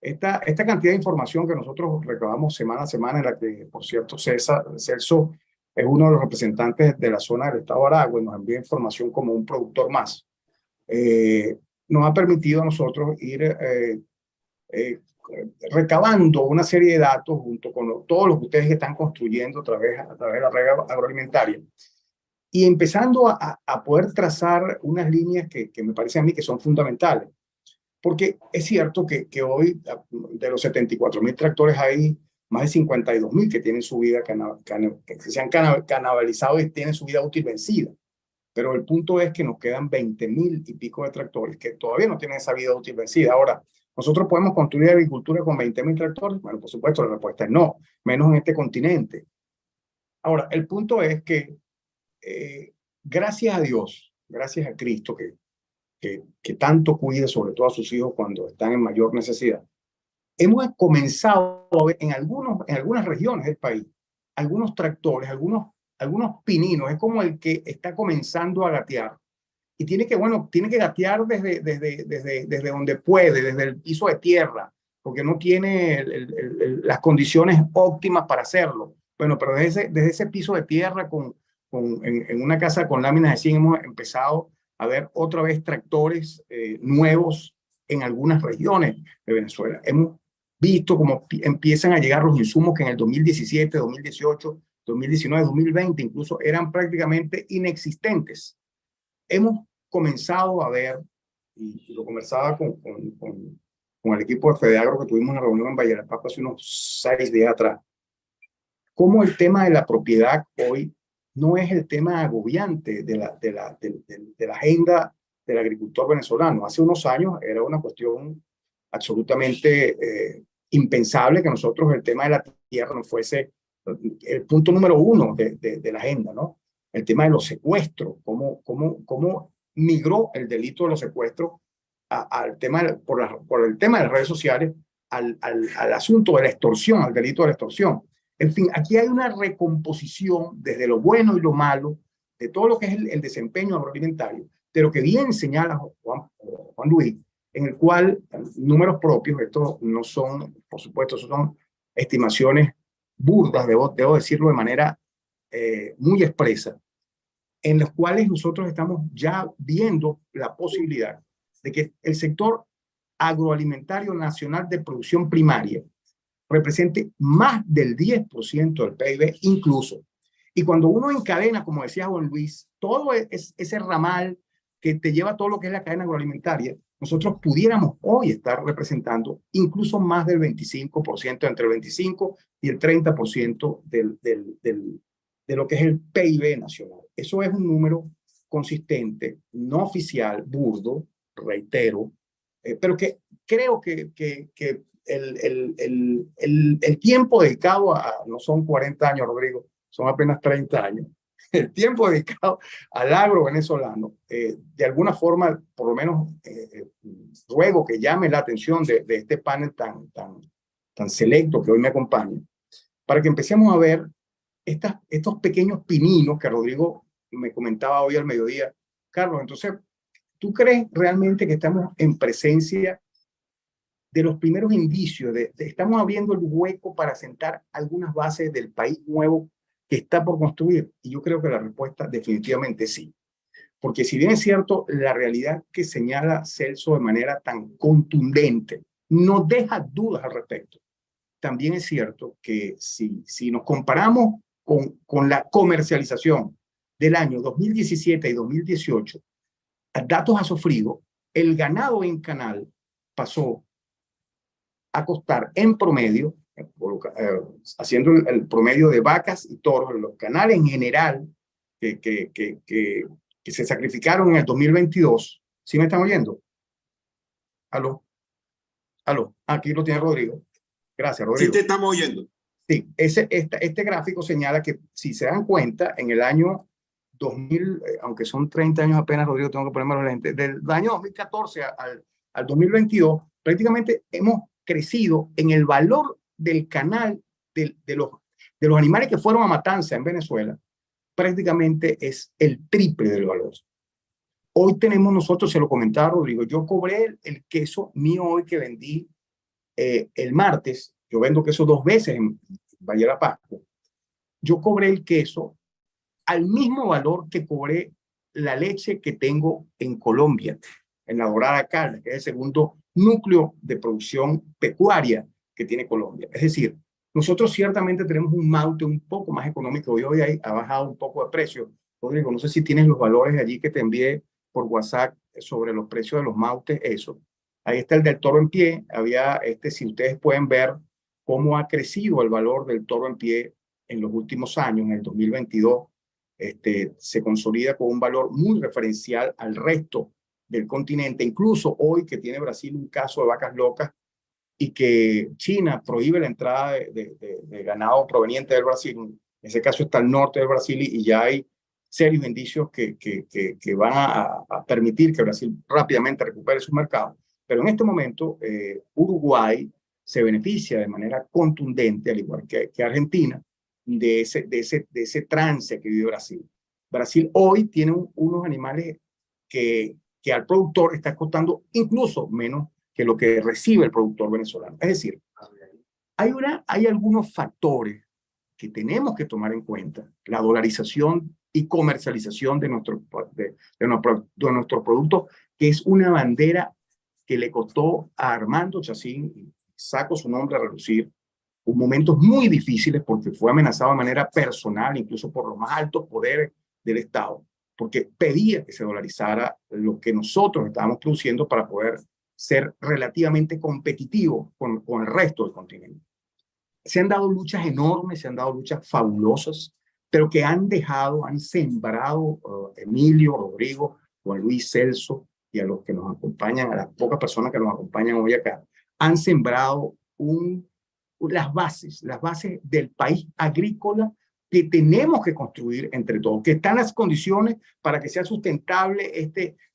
Esta cantidad de información que nosotros recabamos semana a semana, en la que, por cierto, Celso es uno de los representantes de la zona del estado de Aragua y nos envía información como un productor más, nos ha permitido a nosotros ir recabando una serie de datos junto con todos los que ustedes están construyendo a través de la red agroalimentaria y empezando a poder trazar unas líneas que me parecen a mí que son fundamentales. Porque es cierto que hoy, de los 74.000 tractores hay más de 52.000 que tienen su vida, que se han canibalizado y tienen su vida útil vencida. Pero el punto es que nos quedan 20.000 y pico de tractores que todavía no tienen esa vida útil vencida. Ahora, ¿nosotros podemos construir agricultura con 20.000 tractores? Bueno, por supuesto, la respuesta es no, menos en este continente. Ahora, el punto es que gracias a Dios, gracias a Cristo, que tanto cuida sobre todo a sus hijos cuando están en mayor necesidad, hemos comenzado a ver en algunas regiones del país algunos tractores, algunos pininos. Es como el que está comenzando a gatear y tiene que gatear desde donde puede, desde el piso de tierra, porque no tiene las condiciones óptimas para hacerlo. Bueno, pero desde ese piso de tierra en una casa con láminas de zinc hemos empezado a ver otra vez tractores nuevos en algunas regiones de Venezuela. Hemos visto cómo empiezan a llegar los insumos que en el 2017, 2018, 2019, 2020 incluso eran prácticamente inexistentes. Hemos comenzado a ver, y lo conversaba con el equipo de FEDEAGRO que tuvimos una reunión en Valledupar hace unos 6 días atrás, cómo el tema de la propiedad hoy no es el tema agobiante de la agenda del agricultor venezolano. Hace unos años era una cuestión absolutamente impensable que nosotros el tema de la tierra no fuese el punto número 1 de la agenda, ¿no? El tema de los secuestros, cómo migró el delito de los secuestros al tema, por el tema de las redes sociales, al asunto de la extorsión, al delito de la extorsión. En fin, aquí hay una recomposición desde lo bueno y lo malo de todo lo que es el desempeño agroalimentario, de lo que bien señala Juan Luis, en el cual números propios, estos no son, por supuesto, son estimaciones burdas, debo decirlo de manera muy expresa, en los cuales nosotros estamos ya viendo la posibilidad de que el sector agroalimentario nacional de producción primaria represente más del 10% del PIB incluso. Y cuando uno encadena, como decía Juan Luis, todo ese ramal que te lleva todo lo que es la cadena agroalimentaria, nosotros pudiéramos hoy estar representando incluso más del 25%, entre el 25 y el 30% de lo que es el PIB nacional. Eso es un número consistente, no oficial, burdo, reitero, pero que creo que el tiempo dedicado no son 40 años, Rodrigo, son apenas 30 años. El tiempo dedicado al agro venezolano, de alguna forma, por lo menos, ruego que llame la atención de este panel tan selecto que hoy me acompaña, para que empecemos a ver estos pequeños pininos que Rodrigo me comentaba hoy al mediodía. Carlos, entonces, ¿tú crees realmente que estamos en presencia de los primeros indicios estamos abriendo el hueco para sentar algunas bases del país nuevo que está por construir? Y yo creo que la respuesta definitivamente sí. Porque si bien es cierto, la realidad que señala Celso de manera tan contundente no deja dudas al respecto. También es cierto que si nos comparamos con la comercialización del año 2017 y 2018, datos a Sofrigo, el ganado en canal pasó a costar en promedio, haciendo el promedio de vacas y toros, los canales en general que se sacrificaron en el 2022. ¿Sí me están oyendo? ¿Aló? Aquí lo tiene Rodrigo. Gracias, Rodrigo. Sí te estamos oyendo. Sí, este gráfico señala que, si se dan cuenta, en el año 2000, aunque son 30 años apenas, Rodrigo, tengo que ponerme los lentes, del año 2014 al 2022, prácticamente hemos crecido en el valor del canal de los animales que fueron a matanza en Venezuela, prácticamente es el triple del valor. Hoy tenemos nosotros, se lo comentaba Rodrigo, yo cobré el queso mío hoy que vendí el martes. Yo vendo queso 2 veces en Valle de la Pascua. Yo cobré el queso al mismo valor que cobré la leche que tengo en Colombia, en la Dorada Caldas, que es el segundo núcleo de producción pecuaria que tiene Colombia. Es decir, nosotros ciertamente tenemos un maute un poco más económico. Hoy ha bajado un poco de precio. Rodrigo, no sé si tienes los valores allí que te envié por WhatsApp sobre los precios de los mautes, eso. Ahí está el del toro en pie. Había si ustedes pueden ver, cómo ha crecido el valor del toro en pie en los últimos años. En el 2022 se consolida con un valor muy referencial al resto del continente. Incluso hoy que tiene Brasil un caso de vacas locas y que China prohíbe la entrada de ganado proveniente del Brasil. En ese caso está al norte del Brasil y ya hay serios indicios que van a permitir que Brasil rápidamente recupere su mercado. Pero en este momento Uruguay se beneficia de manera contundente, al igual que Argentina, de ese trance que vive Brasil. Brasil hoy tiene unos animales que al productor está costando incluso menos que lo que recibe el productor venezolano. Es decir, hay algunos factores que tenemos que tomar en cuenta. La dolarización y comercialización de nuestro producto, que es una bandera que le costó a Armando Chacín, y saco su nombre a relucir, momentos muy difíciles porque fue amenazado de manera personal, incluso por los más altos poderes del Estado, porque pedía que se dolarizara lo que nosotros estábamos produciendo para poder ser relativamente competitivos con el resto del continente. Se han dado luchas enormes, se han dado luchas fabulosas, pero que han sembrado Emilio, Rodrigo, Juan Luis, Celso y a los que nos acompañan, a las pocas personas que nos acompañan hoy acá, han sembrado las bases del país agrícola que tenemos que construir entre todos, que están las condiciones para que sea sustentable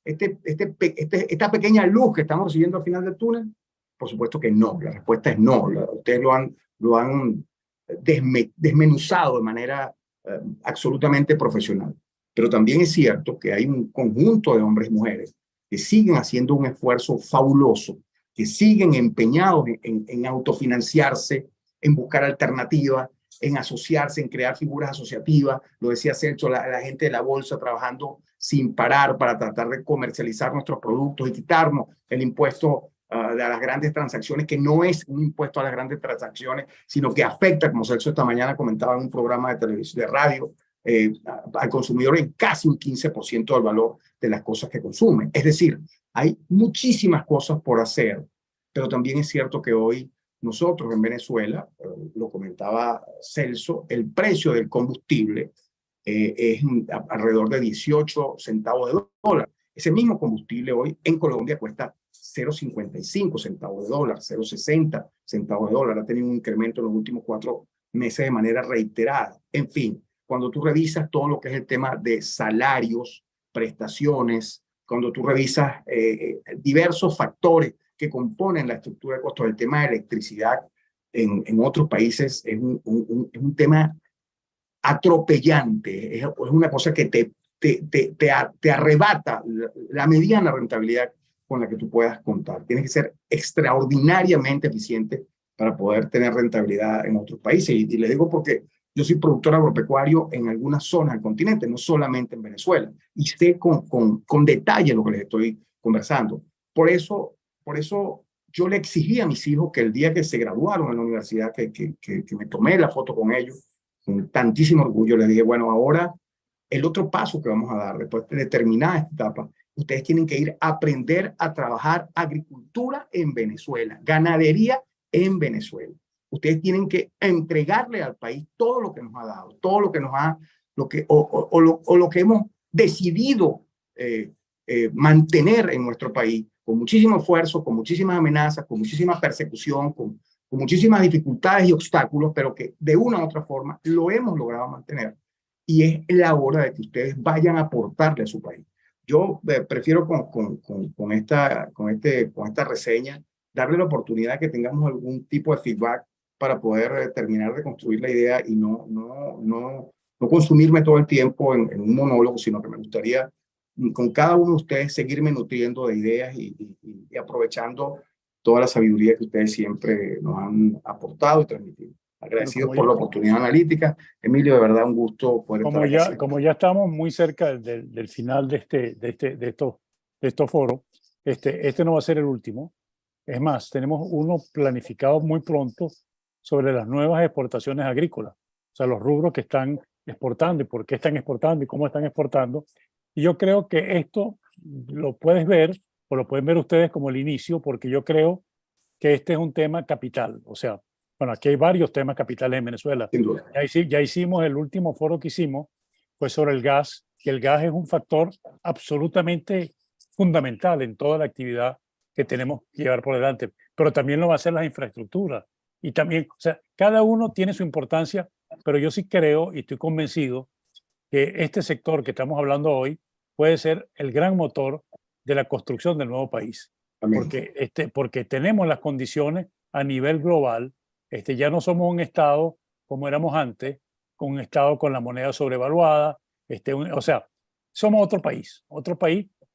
esta pequeña luz que estamos recibiendo al final del túnel. Por supuesto que no, la respuesta es no. Ustedes lo han desmenuzado de manera absolutamente profesional. Pero también es cierto que hay un conjunto de hombres y mujeres que siguen haciendo un esfuerzo fabuloso, que siguen empeñados en autofinanciarse, en buscar alternativas, en asociarse, en crear figuras asociativas. Lo decía Celso, la gente de la bolsa trabajando sin parar para tratar de comercializar nuestros productos y quitarnos el impuesto de las grandes transacciones, que no es un impuesto a las grandes transacciones, sino que afecta, como Celso esta mañana comentaba en un programa de televisión, de radio, al consumidor en casi un 15% del valor de las cosas que consume. Es decir, hay muchísimas cosas por hacer, pero también es cierto que hoy nosotros en Venezuela, lo comentaba Celso, el precio del combustible es alrededor de 18 centavos de dólar. Ese mismo combustible hoy en Colombia cuesta 0,55 centavos de dólar, 0,60 centavos de dólar. Ha tenido un incremento en los últimos 4 meses de manera reiterada. En fin, cuando tú revisas todo lo que es el tema de salarios, prestaciones, cuando tú revisas diversos factores que componen la estructura de costos, el tema de electricidad en otros países es un tema atropellante, es una cosa que te arrebata la mediana rentabilidad con la que tú puedas contar. Tienes que ser extraordinariamente eficiente para poder tener rentabilidad en otros países. Y le digo porque yo soy productor agropecuario en algunas zonas del continente, no solamente en Venezuela, y sé con detalle lo que les estoy conversando. Por eso yo le exigí a mis hijos que el día que se graduaron en la universidad, que me tomé la foto con ellos, con tantísimo orgullo, les dije, bueno, ahora el otro paso que vamos a dar después de terminar esta etapa, ustedes tienen que ir a aprender a trabajar agricultura en Venezuela, ganadería en Venezuela. Ustedes tienen que entregarle al país todo lo que nos ha dado, todo lo que nos ha, lo que hemos decidido mantener en nuestro país, con muchísimo esfuerzo, con muchísimas amenazas, con muchísima persecución, con muchísimas dificultades y obstáculos, pero que de una u otra forma lo hemos logrado mantener. Y es la hora de que ustedes vayan a aportarle a su país. Yo prefiero con esta reseña darle la oportunidad de que tengamos algún tipo de feedback para poder terminar de construir la idea y no consumirme todo el tiempo en un monólogo, sino que me gustaría con cada uno de ustedes seguirme nutriendo de ideas y aprovechando toda la sabiduría que ustedes siempre nos han aportado y transmitido. Agradecidos por la oportunidad analítica. Emilio, de verdad, un gusto poder estar aquí. Como ya estamos muy cerca del final de estos foros, este no va a ser el último. Es más, tenemos uno planificado muy pronto sobre las nuevas exportaciones agrícolas. O sea, los rubros que están exportando y por qué están exportando y cómo están exportando. Y yo creo que esto lo puedes ver, o lo pueden ver ustedes como el inicio, porque yo creo que este es un tema capital. O sea, Bueno, aquí hay varios temas capitales en Venezuela. sin duda. Ya hicimos el último foro que hicimos, fue sobre el gas, que el gas es un factor absolutamente fundamental en toda la actividad que tenemos que llevar por delante, pero también lo va a hacer las infraestructuras. Y también, o sea, cada uno tiene su importancia, pero yo sí creo y estoy convencido que este sector que estamos hablando hoy puede ser el gran motor de la construcción del nuevo país. Amén. Porque tenemos las condiciones a nivel global. Ya no somos un Estado como éramos antes, con un Estado con la moneda sobrevaluada. O sea, somos otro país,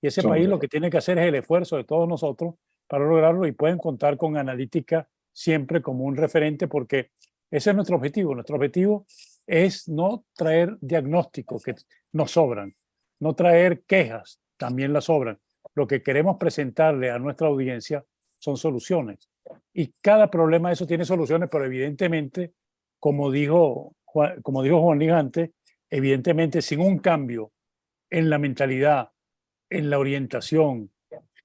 y ese Somos país lo otro. que tiene que hacer es el esfuerzo de todos nosotros para lograrlo, y pueden contar con analítica siempre como un referente, porque ese es nuestro objetivo. Nuestro objetivo es no traer diagnósticos que nos sobran, no traer quejas, también las sobran. Lo que queremos presentarle a nuestra audiencia son soluciones. Y cada problema de eso tiene soluciones, pero evidentemente, como dijo Juan Ligante, evidentemente sin un cambio en la mentalidad, en la orientación,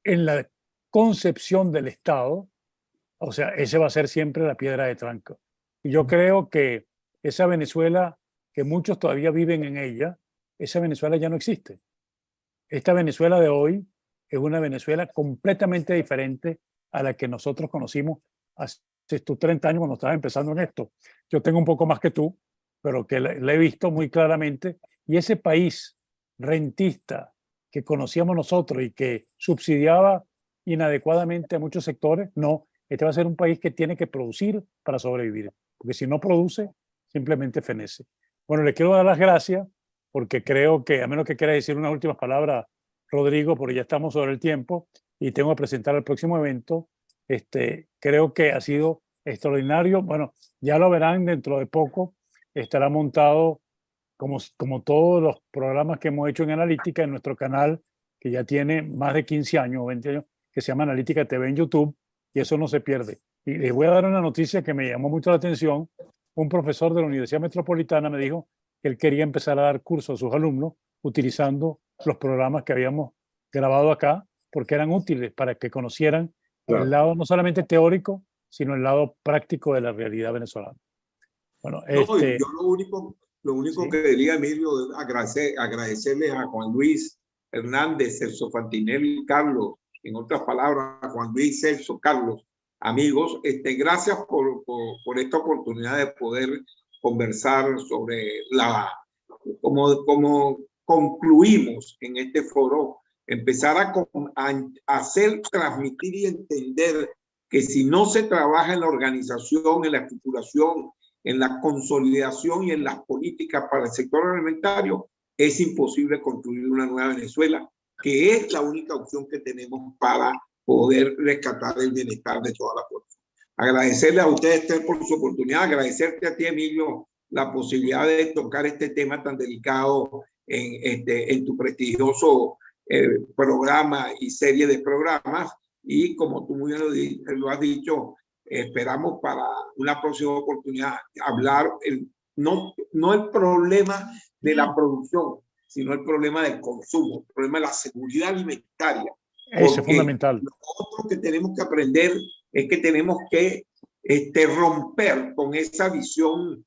en la concepción del Estado, o sea, ese va a ser siempre la piedra de tranca. Y yo creo que esa Venezuela, que muchos todavía viven en ella, esa Venezuela ya no existe. Esta Venezuela de hoy es una Venezuela completamente diferente a la que nosotros conocimos hace tus 30 años cuando estabas empezando en esto. Yo tengo un poco más que tú, pero que la he visto muy claramente. Y ese país rentista que conocíamos nosotros y que subsidiaba inadecuadamente a muchos sectores, no, este va a ser un país que tiene que producir para sobrevivir, porque si no produce, simplemente fenece. Bueno, le quiero dar las gracias porque creo que, a menos que quiera decir unas últimas palabras, Rodrigo, porque ya estamos sobre el tiempo y tengo que presentar el próximo evento. Creo que ha sido extraordinario. Bueno, ya lo verán dentro de poco. Estará montado como todos los programas que hemos hecho en Analítica en nuestro canal, que ya tiene más de 15 años o 20 años, que se llama Analítica TV en YouTube, y eso no se pierde. Y les voy a dar una noticia que me llamó mucho la atención. Un profesor de la Universidad Metropolitana me dijo que él quería empezar a dar cursos a sus alumnos utilizando los programas que habíamos grabado acá, porque eran útiles para que conocieran el lado no solamente teórico, sino el lado práctico de la realidad venezolana. Bueno, No, yo lo único sí. que diría, Emilio, es agradecerle a Juan Luis Hernández, Celso Fantinelli y Carlos, en otras palabras, Juan Luis, Celso, Carlos, amigos, gracias por esta oportunidad de poder conversar sobre cómo concluimos en este foro, empezar a hacer, transmitir y entender que si no se trabaja en la organización, en la estructuración, en la consolidación y en las políticas para el sector alimentario, es imposible construir una nueva Venezuela, que es la única opción que tenemos para poder rescatar el bienestar de toda la población. Agradecerle a ustedes por su oportunidad, agradecerte a ti, Emilio, la posibilidad de tocar este tema tan delicado en tu prestigioso programa y serie de programas. Y como tú muy bien lo has dicho, esperamos para una próxima oportunidad hablar no el problema de la producción, sino el problema del consumo, el problema de la seguridad alimentaria. Eso es fundamental. Lo otro que tenemos que aprender es que tenemos que romper con esa visión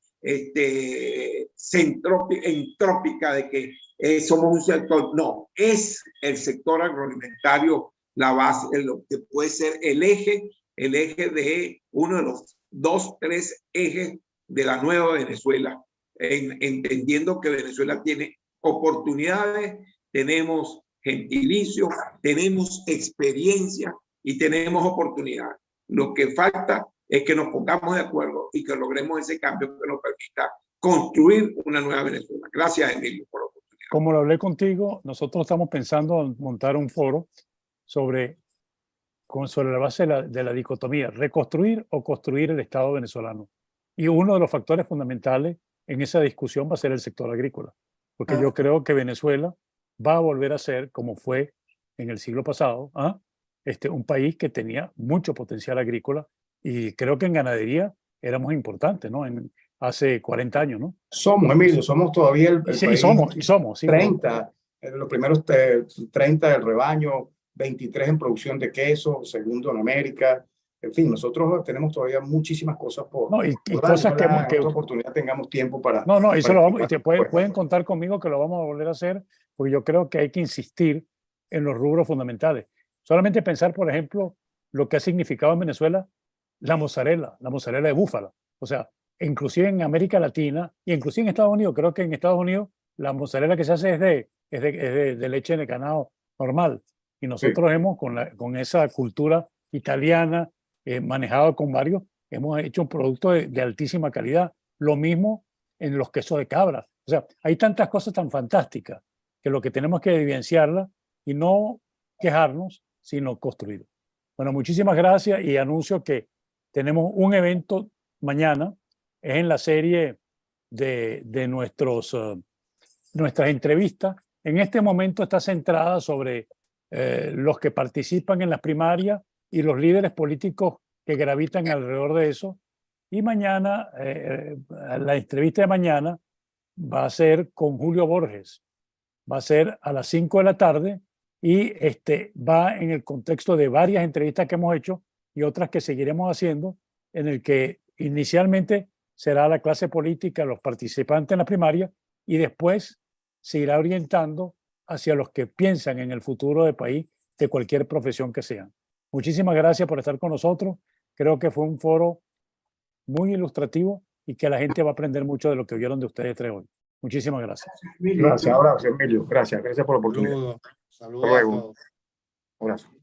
entrópica de que somos un sector. No, es el sector agroalimentario la base, lo que puede ser el eje de uno de los 3 ejes de la nueva Venezuela, entendiendo que Venezuela tiene oportunidades, tenemos gentilicio, tenemos experiencia y tenemos oportunidades. Lo que falta es que nos pongamos de acuerdo y que logremos ese cambio que nos permita construir una nueva Venezuela. Gracias, Emilio, por la oportunidad. Como lo hablé contigo, nosotros estamos pensando en montar un foro sobre la base de la dicotomía, reconstruir o construir el Estado venezolano. Y uno de los factores fundamentales en esa discusión va a ser el sector agrícola, porque yo creo que Venezuela va a volver a ser, como fue en el siglo pasado, un país que tenía mucho potencial agrícola, y creo que en ganadería éramos importantes, ¿no? Hace 40 años, ¿no? Somos, Emilio, somos todavía el Sí, país somos. Sí, 30, los primeros 30 del rebaño, 23 en producción de queso, segundo en América, En fin, nosotros tenemos todavía muchísimas cosas por No, y dar. cosas Ojalá que en otra oportunidad tengamos tiempo para... no, no, eso para lo vamos, y explicar. pueden contar conmigo que lo vamos a volver a hacer, porque yo creo que hay que insistir en los rubros fundamentales. Solamente pensar, por ejemplo, lo que ha significado en Venezuela la mozzarella de búfala. O sea, inclusive en América Latina y inclusive en Estados Unidos, creo que en Estados Unidos la mozzarella que se hace es de leche de ganado normal. Y nosotros hemos, con esa cultura italiana, manejado con varios, hemos hecho un producto de altísima calidad. Lo mismo en los quesos de cabra. O sea, hay tantas cosas tan fantásticas que lo que tenemos que evidenciarlas y no quejarnos, sino construir. Bueno, muchísimas gracias y anuncio que tenemos un evento mañana, es en la serie de nuestras entrevistas. En este momento está centrada sobre los que participan en las primarias y los líderes políticos que gravitan alrededor de eso. Y mañana, la entrevista de mañana va a ser con Julio Borges. Va a ser a las 5 de la tarde y va en el contexto de varias entrevistas que hemos hecho y otras que seguiremos haciendo, en el que inicialmente será la clase política, los participantes en la primaria, y después se irá orientando hacia los que piensan en el futuro del país de cualquier profesión que sean. Muchísimas gracias por estar con nosotros. Creo que fue un foro muy ilustrativo y que la gente va a aprender mucho de lo que oyeron de ustedes tres hoy. Muchísimas gracias. Gracias, abrazo, Emilio. Gracias por la oportunidad. Saludos. Hasta Saludos a luego. todos. Un abrazo.